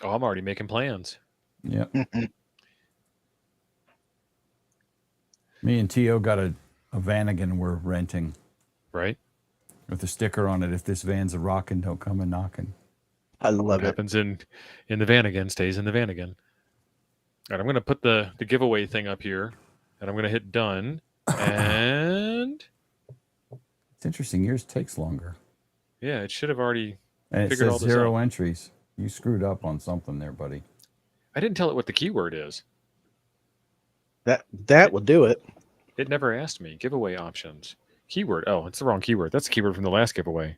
Oh, I'm already making plans.
Yeah. Me and Tio got a Vanagon we're renting
Right?
with a sticker on it. If this van's a rockin', don't come a knockin'.
I love
What
it.
happens in the Vanagon stays in the Vanagon. All right, I'm going to put the giveaway thing up here, and I'm going to hit done. And
It's interesting. Yours takes longer.
yeah, it should have already
And it
figured all
says
this
0
out.
entries. You screwed up on something there, buddy.
I didn't tell it what the keyword is.
That will do it.
It never asked me. Giveaway options. Keyword. Oh, it's the wrong keyword. That's the keyword from the last giveaway.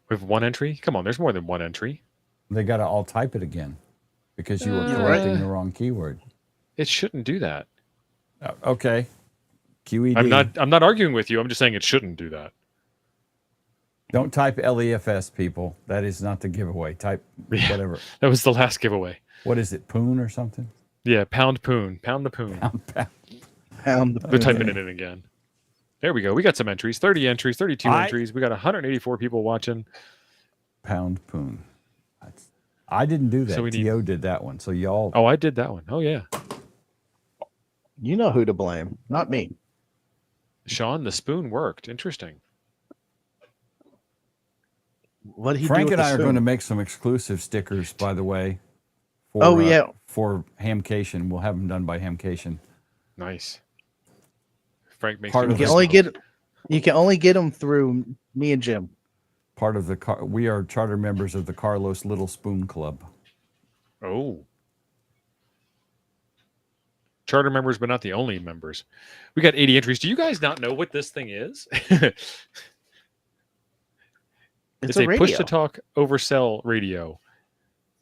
With one entry? Come on, there's more than one entry.
They got to all type it again because you were
You're
correcting
right.
the wrong keyword.
It shouldn't do that.
Okay. QED.
I'm not arguing with you. I'm just saying it shouldn't do that.
Don't type LEFS, people. That is not the giveaway. Type
Yeah.
whatever.
That was the last giveaway.
What is it? Poon or something?
Yeah, pound poon. Pound the poon.
Pound the
They're typing it in again. There we go. We got some entries. 30 entries, 32 entries. We got 184 people watching.
Pound poon. I didn't do that.
So we need-
Tio did that one. So y'all.
Oh, I did that one. Oh, yeah.
You know who to blame, not me.
Sean, the spoon worked. Interesting.
What he
Frank
do with
and
the
I are going to
spoon?
make some exclusive stickers, by the way. For,
Oh, yeah.
For Hamcation. We'll have them done by Hamcation.
Nice. Frank makes
Part
people
of
You
the-
can only get them through me and Jim.
Part of we are charter members of the Carlos Little Spoon Club.
Oh. Charter members, but not the only members. We got 80 entries. Do you guys not know what this thing is? It's a
radio.
push-to-talk oversell radio.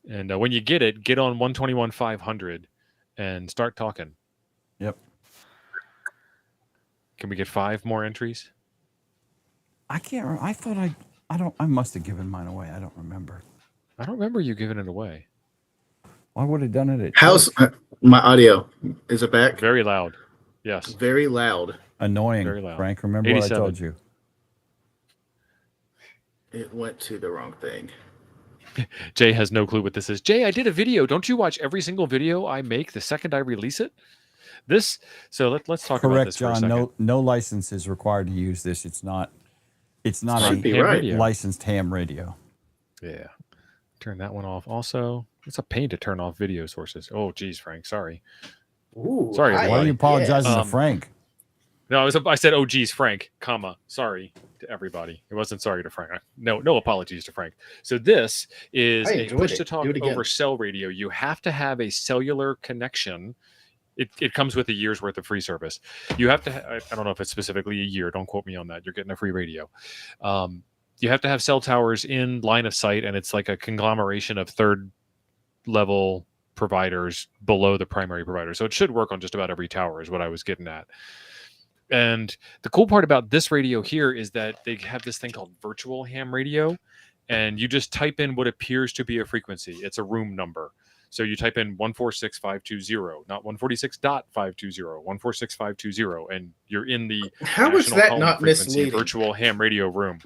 And when you get it, get on 121.500 and start talking.
Yep.
Can we get 5 more entries?
I can't remember. I thought I must have given mine away. I don't remember.
I don't remember you giving it away.
I would have done it at
How's my audio? Is it back?
Very loud. Yes.
Very loud.
annoying.
Very loud.
Frank, remember what I
87.
told you.
It went to the wrong thing.
Jay has no clue what this is. Jay, I did a video. Don't you watch every single video I make the second I release it? So let's talk about
Correct,
this for a
John.
second.
No license is required to use this. It's not
Should
a
be
ham
right.
radio.
licensed ham radio.
Yeah. Turn that one off. Also, it's a pain to turn off video sources. Oh, geez, Frank. Sorry.
Ooh,
Sorry,
Why are
everybody.
you apologizing to
Um,
Frank?
No, I said, oh, geez, Frank, comma, sorry to everybody. It wasn't sorry to Frank. No apologies to Frank. So this is
I
a
enjoyed
push
it.
to talk
Do it again.
over cell radio. You have to have a cellular connection. It comes with a year's worth of free service. You have to, I don't know if it's specifically a year. Don't quote me on that. You're getting a free radio. You have to have cell towers in line of sight, and it's like a conglomeration of third level providers below the primary provider. So it should work on just about every tower is what I was getting at. And the cool part about this radio here is that they have this thing called virtual ham radio, and you just type in what appears to be a frequency. It's a room number. So you type in 146.520, not 146.520, 146.520, and you're in the
How is
national
that
calling
not
frequency
misleading?
virtual ham radio room.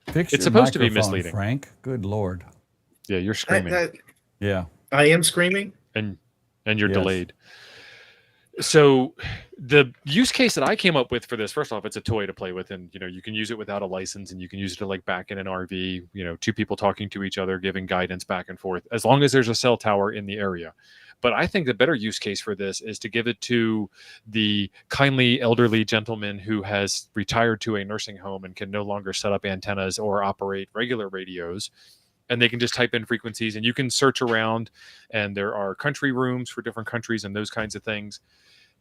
Fix
it's
your
supposed to be
microphone,
misleading.
Frank. Good Lord.
Yeah, you're screaming.
Yeah.
I am screaming.
and you're
Yes.
delayed. So the use case that I came up with for this, first off, it's a toy to play with, and you can use it without a license, and you can use it to like back in an RV, two people talking to each other, giving guidance back and forth, as long as there's a cell tower in the area. But I think the better use case for this is to give it to the kindly elderly gentleman who has retired to a nursing home and can no longer set up antennas or operate regular radios. And they can just type in frequencies, and you can search around, and there are country rooms for different countries and those kinds of things.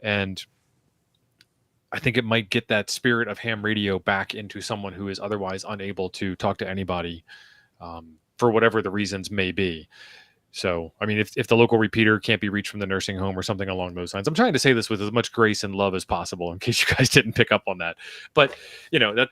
And I think it might get that spirit of ham radio back into someone who is otherwise unable to talk to anybody for whatever the reasons may be. So, I mean, if the local repeater can't be reached from the nursing home or something along those lines, I'm trying to say this with as much grace and love as possible in case you guys didn't pick up on that. But,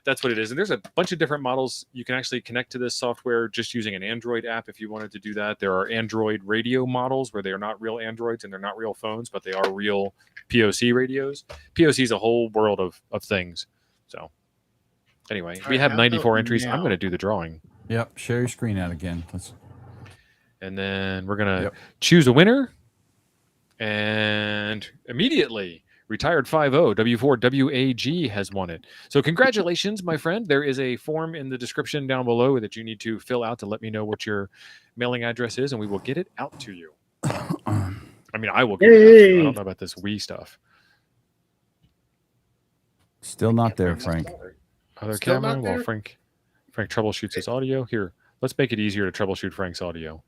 that's what it is. And there's a bunch of different models. You can actually connect to this software just using an Android app if you wanted to do that. There are Android radio models where they are not real Androids and they're not real phones, but they are real POC radios. POC is a whole world of things. So, anyway, we have 94 entries. I'm going to do the drawing.
Yep. Share your screen out again.
And then we're going to choose a winner. And immediately, Retired 50 W4WAG has won it. So congratulations, my friend. There is a form in the description down below that you need to fill out to let me know what your mailing address is, and we will get it out to you. I mean, I will get it out to you. I don't know about this Wii stuff.
Still not there, Frank.
Other camera? Well, Frank troubleshoots his audio. Here, let's make it easier to troubleshoot Frank's audio.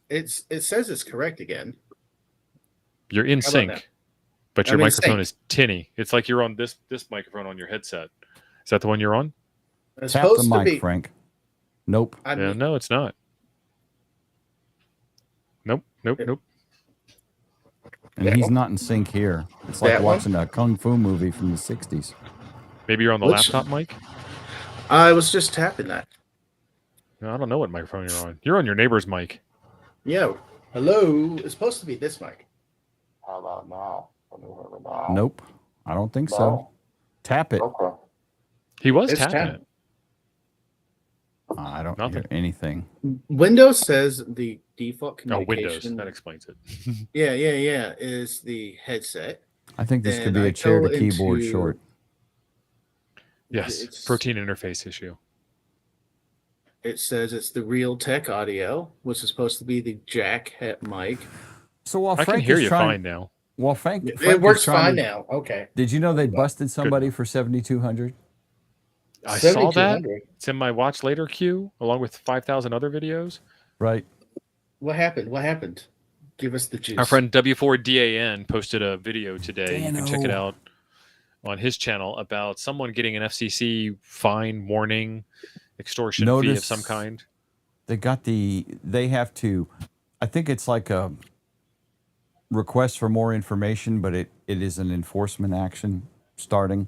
It says it's correct again.
You're in sync, but your microphone is tinny. It's like you're on this microphone on your headset. Is that the one you're on?
It's
Tap the mic, Frank. Nope.
No, it's not. Nope.
And he's not in sync here. It's like watching a kung fu movie from the 60s.
Maybe you're on the laptop mic?
I was just tapping that.
No, I don't know what microphone you're on. You're on your neighbor's mic.
Yeah. Hello. It's supposed to be this mic.
How about now?
Nope. I don't think so. Tap it.
Okay.
He was tapping it.
I don't hear anything.
Windows says the default communication.
Oh, Windows. That explains it.
Yeah. Is the headset.
I think this could be a chair to keyboard short.
Yes. Protein interface issue.
It says it's the Realtek audio, which is supposed to be the jack mic.
So while
I
Frank
can hear
is
you fine now.
Well, Frank
it works fine now. Okay.
Did you know they busted somebody for 7,200?
I saw that. It's in my watch later queue, along with 5,000 other videos.
Right.
What happened? Give us the juice.
Our friend W4DAN posted a video today. You can check it out on his channel about someone getting an FCC fine, warning, extortion fee of some kind.
They have to, I think it's like a request for more information, but it is an enforcement action starting,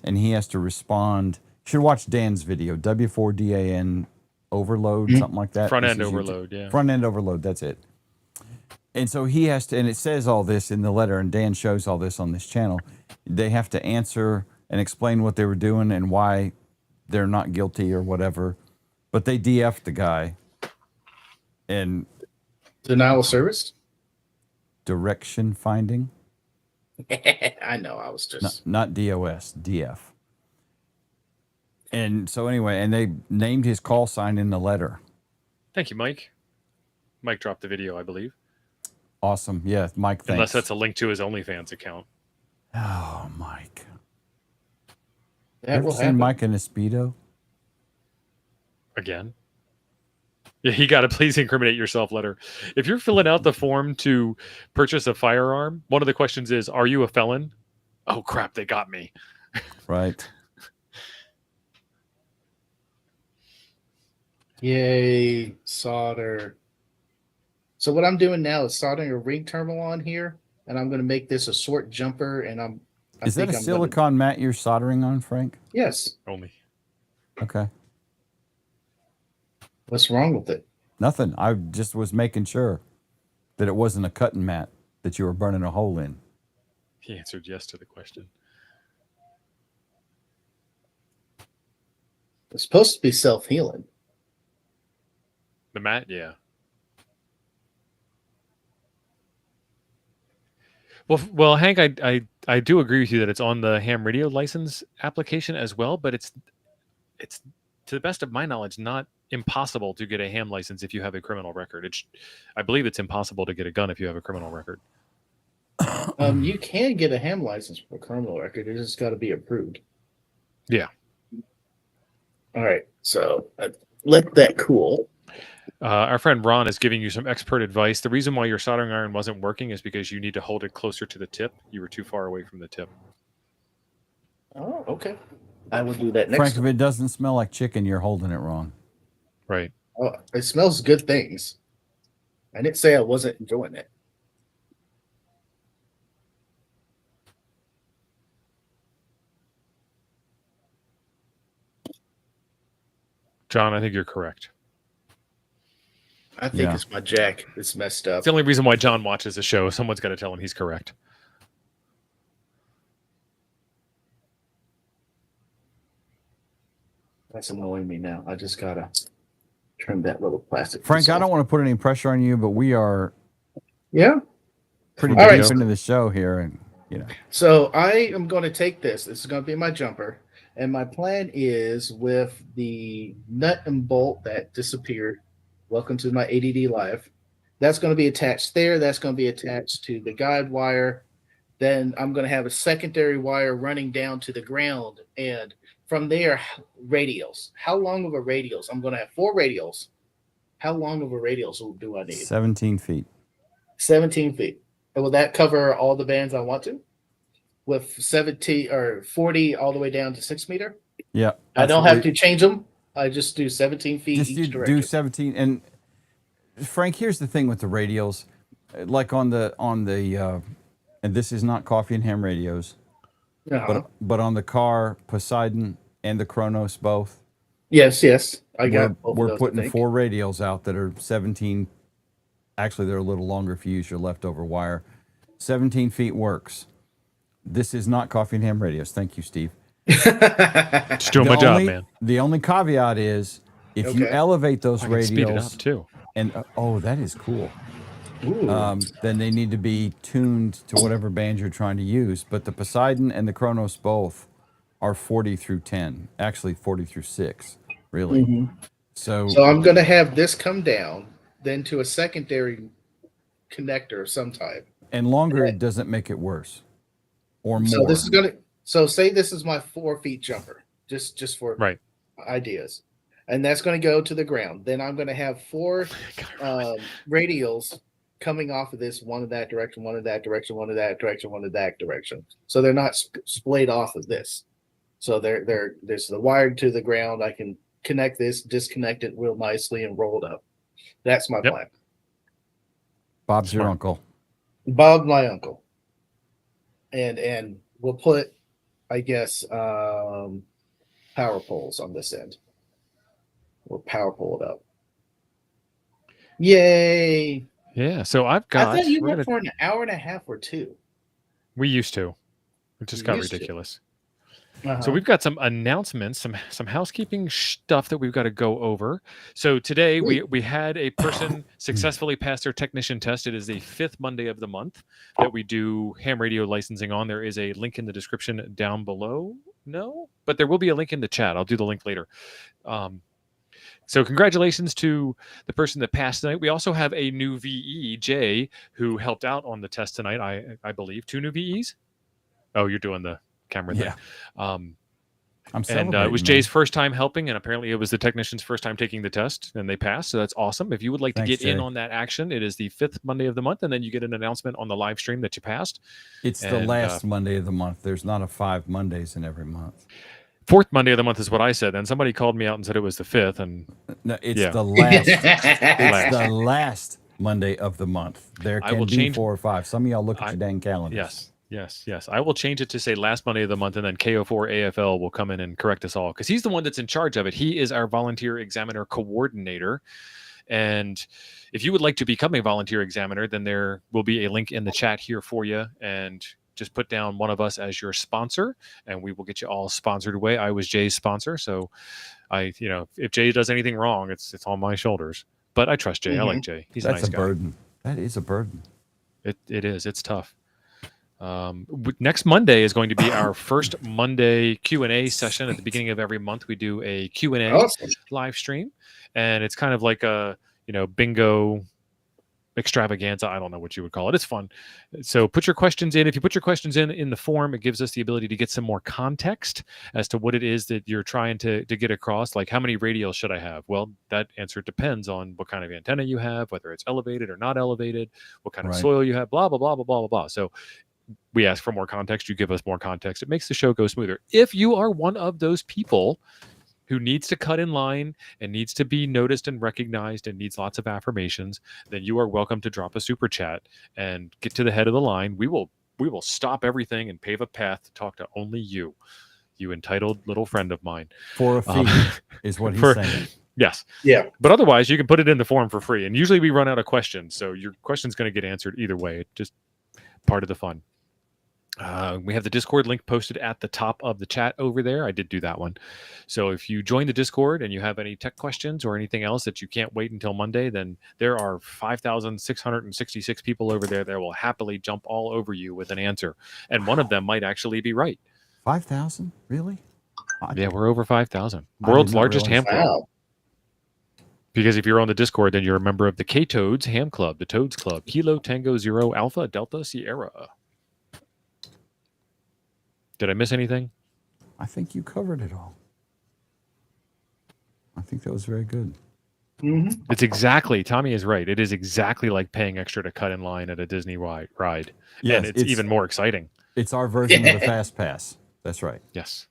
and he has to respond. You should watch Dan's video, W4DAN overload, something like that.
Front end overload, yeah.
Front end overload, that's it. And so he has to, and it says all this in the letter, and Dan shows all this on this channel. They have to answer and explain what they were doing and why they're not guilty or whatever. But they DF'd the guy. And
denial of service?
Direction finding?
I know, I was just...
Not DOS, DF. And so anyway, and they named his call sign in the letter.
Thank you, Mike. Mike dropped the video, I believe.
Awesome. Yeah, Mike, thanks.
Unless that's a link to his OnlyFans account.
Oh, Mike.
That will
seen
happen.
Mike in a Speedo?
Again? Yeah, you got to please incriminate yourself letter. If you're filling out the form to purchase a firearm, one of the questions is, are you a felon? Oh, crap, they got me.
Right.
Yay, solder. So what I'm doing now is soldering a ring terminal on here, and I'm going to make this a short jumper, and
Is that a silicon mat you're soldering on, Frank?
Yes.
Only.
Okay.
What's wrong with it?
Nothing. I just was making sure that it wasn't a cutting mat that you were burning a hole in.
He answered yes to the question.
It's supposed to be self-healing.
The mat, yeah. Well, Hank, I do agree with you that it's on the ham radio license application as well, but it's to the best of my knowledge not impossible to get a ham license if you have a criminal record. I believe it's impossible to get a gun if you have a criminal record.
You can get a ham license for a criminal record. It's just got to be approved.
Yeah.
All right. So let that cool.
Our friend Ron is giving you some expert advice. The reason why your soldering iron wasn't working is because you need to hold it closer to the tip. You were too far away from the tip.
Oh, okay. I will do that next
Frank,
time.
if it doesn't smell like chicken, you're holding it wrong.
Right.
Oh, it smells good things. I didn't say I wasn't enjoying it.
John, I think you're correct.
I think
Yeah.
it's my jack that's messed up.
It's the only reason why John watches the show. Someone's got to tell him he's correct.
That's annoying me now. I just gotta trim that little plastic.
Frank,
piece
I
off.
don't want to put any pressure on you, but we are
Yeah.
pretty
All right.
deep into the show here, and
So I am going to take this. This is going to be my jumper, and my plan is with the nut and bolt that disappeared. Welcome to my ADD life. That's going to be attached there. That's going to be attached to the guide wire. Then I'm going to have a secondary wire running down to the ground, and from there, radials. How long of a radials? I'm going to have 4 radials. How long of a radials do I need?
17 feet.
17 feet. And will that cover all the bands I want to? With 70 or 40 all the way down to 6 meter?
Yeah.
I don't have to change them. I just do 17 feet
Just
each
do
direction.
17. And Frank, here's the thing with the radials, like on the and this is not coffee and ham radios,
Uh-huh.
but on the car, Poseidon and the Kronos both.
Yes. I got both
we're
of those,
putting
I think.
4 radials out that are 17. Actually, they're a little longer if you use your leftover wire. 17 feet works. This is not coffee and ham radios. Thank you, Steve.
Just doing my job, man.
The only caveat is if you
Okay.
elevate those
I can speed it up
radials,
too.
and oh, that is cool.
Ooh.
Then they need to be tuned to whatever band you're trying to use. But the Poseidon and the Kronos both are 40 through 10, actually 40 through 6, really.
Mhm.
So
So I'm going to have this come down, then to a secondary connector of some type.
and longer doesn't make it worse, or more.
So this is going to. So say this is my 4 feet jumper, just for
Right.
ideas, and that's going to go to the ground. Then I'm going to have 4 radials coming off of this, one in that direction, one in that direction, one in that direction, one in that direction. So they're not splayed off of this. So there's the wire to the ground. I can connect this, disconnect it real nicely, and roll it up. That's my
Yep.
plan.
Bob's your
Smart.
uncle.
Bob, my uncle, and we'll put, I guess, power poles on this end. We'll power pole it up. Yay!
Yeah. So I've
I
got.
thought you
we're
went
gonna-
for an hour and a half or 2.
we used to. It just
We
got
used to.
ridiculous.
Uh-huh.
So we've got some announcements, some housekeeping stuff that we've got to go over. So today we had a person successfully pass their technician test. It is the 5th Monday of the month that we do ham radio licensing on. There is a link in the description down below. No, but there will be a link in the chat. I'll do the link later. So congratulations to the person that passed tonight. We also have a new VE, Jay, who helped out on the test tonight. I believe 2 new VEs. Oh, you're doing the camera thing.
Yeah.
Um,
I'm
and
celebrating.
it was
man.
Jay's first time helping, and apparently it was the technician's first time taking the test, and they passed. So that's awesome. If you would like to
Thanks,
get in
Jay.
on that action, it is the 5th Monday of the month, and then you get an announcement on the live stream that you passed.
It's the
and,
last Monday of the month. There's not a 5 Mondays in every month.
4th Monday of the month is what I said. Then somebody called me out and said it was the 5th, and
No, it's
Yeah.
the last. It's
Last.
the last Monday of the month. There
I
can
will
be
change-
4 or 5. Some of y'all look at your dang calendars.
Yes. I will change it to say last Monday of the month, and then KO4 AFL will come in and correct us all because he's the one that's in charge of it. He is our volunteer examiner coordinator. And if you would like to become a volunteer examiner, then there will be a link in the chat here for you. And just put down one of us as your sponsor, and we will get you all sponsored away. I was Jay's sponsor, so if Jay does anything wrong, it's on my shoulders. But I trust Jay. I like Jay. He's
That's
a nice
a
guy.
burden. That is a burden.
It is. It's tough. Next Monday is going to be our first Monday Q&A session. At the beginning of every month, we do a Q&A
Awesome.
live stream, and it's kind of like a bingo extravaganza. I don't know what you would call it. It's fun. So put your questions in. If you put your questions in the form, it gives us the ability to get some more context as to what it is that you're trying to get across. Like, how many radials should I have? Well, that answer depends on what kind of antenna you have, whether it's elevated or not elevated, what kind of
Right.
soil you have, blah, blah, blah, blah, blah, blah, blah. So we ask for more context. You give us more context. It makes the show go smoother. If you are one of those people, who needs to cut in line and needs to be noticed and recognized and needs lots of affirmations, then you are welcome to drop a super chat and get to the head of the line. We will stop everything and pave a path to talk to only you, you entitled little friend of mine.
For a fee is what he's
for-
saying.
Yes.
Yeah.
But otherwise, you can put it in the form for free. And usually we run out of questions. So your question's going to get answered either way. It's just part of the fun. We have the Discord link posted at the top of the chat over there. I did do that one. So if you join the Discord and you have any tech questions or anything else that you can't wait until Monday, then there are 5,666 people over there that will happily jump all over you with an answer. And one of them might actually be right.
5,000? Really?
Yeah, we're over 5,000.
I did
World's
not
largest ham
realize
club.
Wow.
Because if you're on the Discord, then you're a member of the K-Toads Ham Club, the Toads Club, Kilo Tango Zero Alpha Delta Sierra. Did I miss anything?
I think you covered it all. I think that was very good.
Mm-hmm.
It's exactly, Tommy is right. It is exactly like paying extra to cut in line at a Disney ride.
Yes,
And it's even more exciting.
It's our version of the Fast Pass. That's right.
Yes.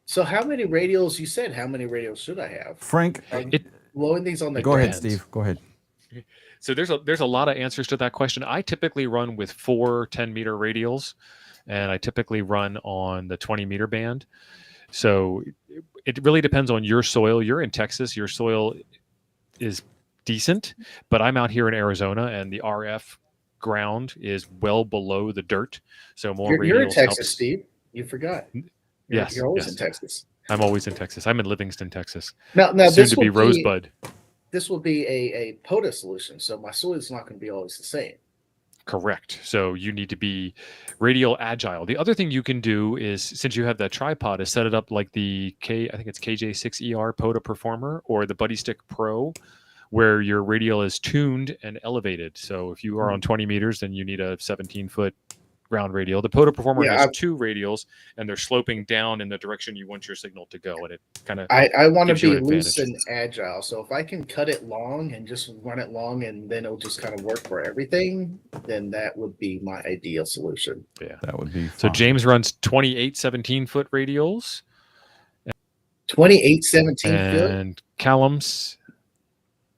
So how many radials? You said how many radials should I have?
Frank,
Blowing these on the
go ahead,
ground.
Steve. Go ahead.
So there's a lot of answers to that question. I typically run with 4 10-meter radials, and I typically run on the 20-meter band. So it really depends on your soil. You're in Texas. Your soil is decent, but I'm out here in Arizona, and the RF ground is well below the dirt. So more radials
You're in Texas,
helps.
Steve. You forgot.
Yes,
You're always
yes.
in Texas.
I'm always in Texas. I'm in Livingston, Texas.
Now
Soon
this
to
will
be Rosebud.
This will be a POTA solution, so my soil is not going to be always the same.
Correct. So you need to be radial agile. The other thing you can do is, since you have that tripod, is set it up like the I think it's KJ6ER POTA Performer or the Buddy Stick Pro, where your radial is tuned and elevated. So if you are on 20 meters, then you need a 17-foot ground radial. The POTA Performer has 2 radials, and they're sloping down in the direction you want your signal to go, and it kind of
I want to
gives you
be
an
loose
advantage.
and agile. So if I can cut it long and just run it long, and then it'll just kind of work for everything, then that would be my ideal solution.
Yeah.
That would be
So
fine.
James runs 28 17-foot radials,
28, 17 foot.
and Callum's.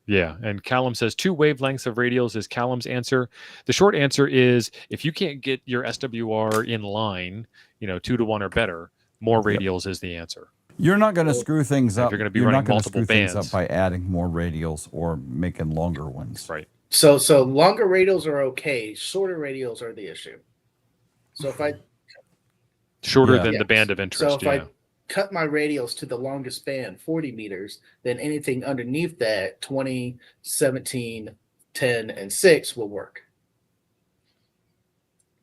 Yeah, and Callum says 2 wavelengths of radials is Callum's answer. The short answer is if you can't get your SWR in line, 2 to 1 or better, more radials is the answer.
You're not going to screw things
If
up.
you're gonna be
You're
running
not going to
multiple
screw things
bands.
up by adding more radials or making longer ones.
Right.
So longer radials are okay. Shorter radials are the issue. So if I
Shorter
Yeah.
than the
Yes.
band of interest.
So if I cut my radials to the longest band, 40 meters, then anything underneath that, 20, 17, 10, and 6 will work.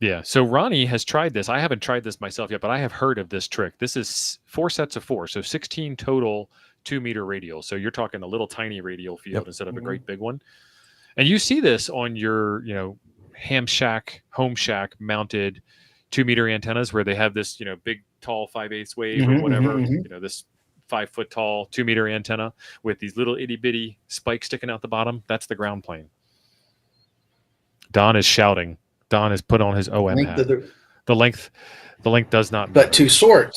Yeah. So Ronnie has tried this. I haven't tried this myself yet, but I have heard of this trick. This is 4 sets of 4. So 16 total 2-meter radials. So you're talking a little tiny radial field
Yep.
instead of a great big one. And you see this on your, home shack mounted 2-meter antennas where they have this, big, tall 5/8 wave or
Mhm,
whatever,
mhm, mhm.
this 5-foot tall 2-meter antenna with these little itty bitty spikes sticking out the bottom. That's the ground plane. Don is shouting. Don has put on his OM
Length
hat.
of the-
The length does not
but
matter
too short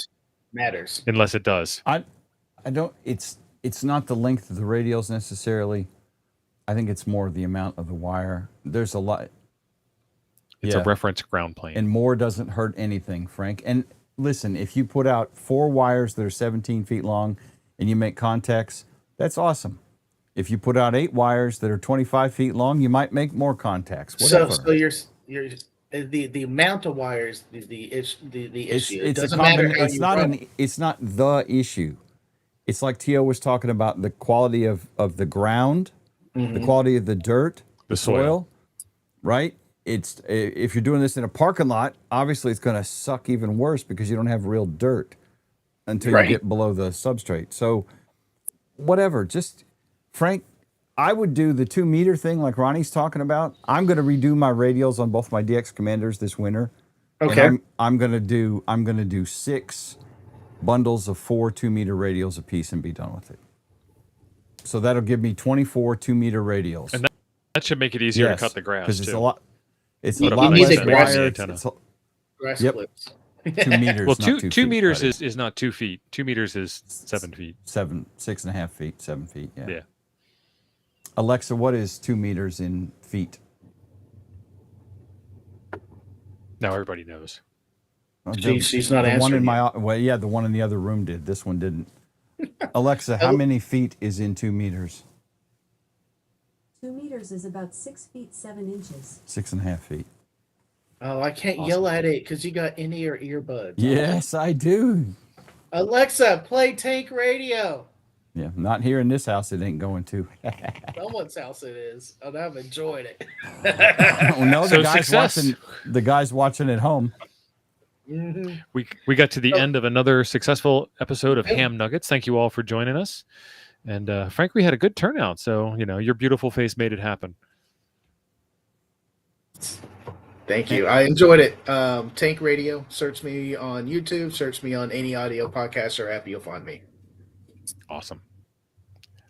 matters.
unless it does.
I don't. It's not the length of the radials necessarily. I think it's more the amount of the wire. There's a lot.
It's
Yeah.
a reference ground plane.
And more doesn't hurt anything, Frank. And listen, if you put out 4 wires that are 17 feet long and you make contacts, that's awesome. If you put out 8 wires that are 25 feet long, you might make more contacts. Whatever.
So you're the amount of wires the issue. It doesn't
a
matter how
it's
you
not
run.
it's not the issue. It's like Tio was talking about the quality of the ground, the quality of the dirt,
The soil.
right? It's if you're doing this in a parking lot, obviously it's going to suck even worse because you don't have real dirt until
Right.
you get below the substrate. So whatever, just Frank, I would do the 2-meter thing like Ronnie's talking about. I'm going to redo my radials on both my DX Commanders this winter.
Okay.
And I'm going to do 6 bundles of 4 2-meter radials apiece and be done with it. So that'll give me 24 2-meter radials.
And that should make it easier to cut the grass
because it's
too.
a lot. It's
Put
a
up
lot
a nice
less
fence
wire.
around the antenna.
Grass
Yep.
clips.
2 meters.
Well,
not
2
feet,
meters
buddy.
is not 2 feet. 2 meters is 7 feet.
6.5 feet, 7 feet. Yeah.
Yeah.
Alexa, what is 2 meters in feet?
Now everybody knows.
Oh,
She's not
the one
answering
in
you.
well, yeah, the one in the other room did. This one didn't. Alexa, how many feet is in 2 meters?
2 meters is about 6 feet 7 inches.
6.5 feet.
Oh, I can't yell at it because you got in-ear earbuds.
Yes, I do.
Alexa, play Tank Radio.
Yeah, not here in this house. It ain't going to.
Someone's house it is, and I've enjoyed it.
Oh, no,
So
the guys
success.
watching. The guys watching at home.
Mm-hmm.
We got to the
Oh.
end of another successful episode of Ham Nuggets. Thank you all for joining us. And Frank, we had a good turnout. So, your beautiful face made it happen.
Thank you. I enjoyed it. Tank Radio. Search me on YouTube. Search me on any audio podcast or app. You'll find me.
Awesome.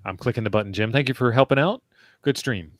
I'm clicking the button, Jim. Thank you for helping out. Good stream.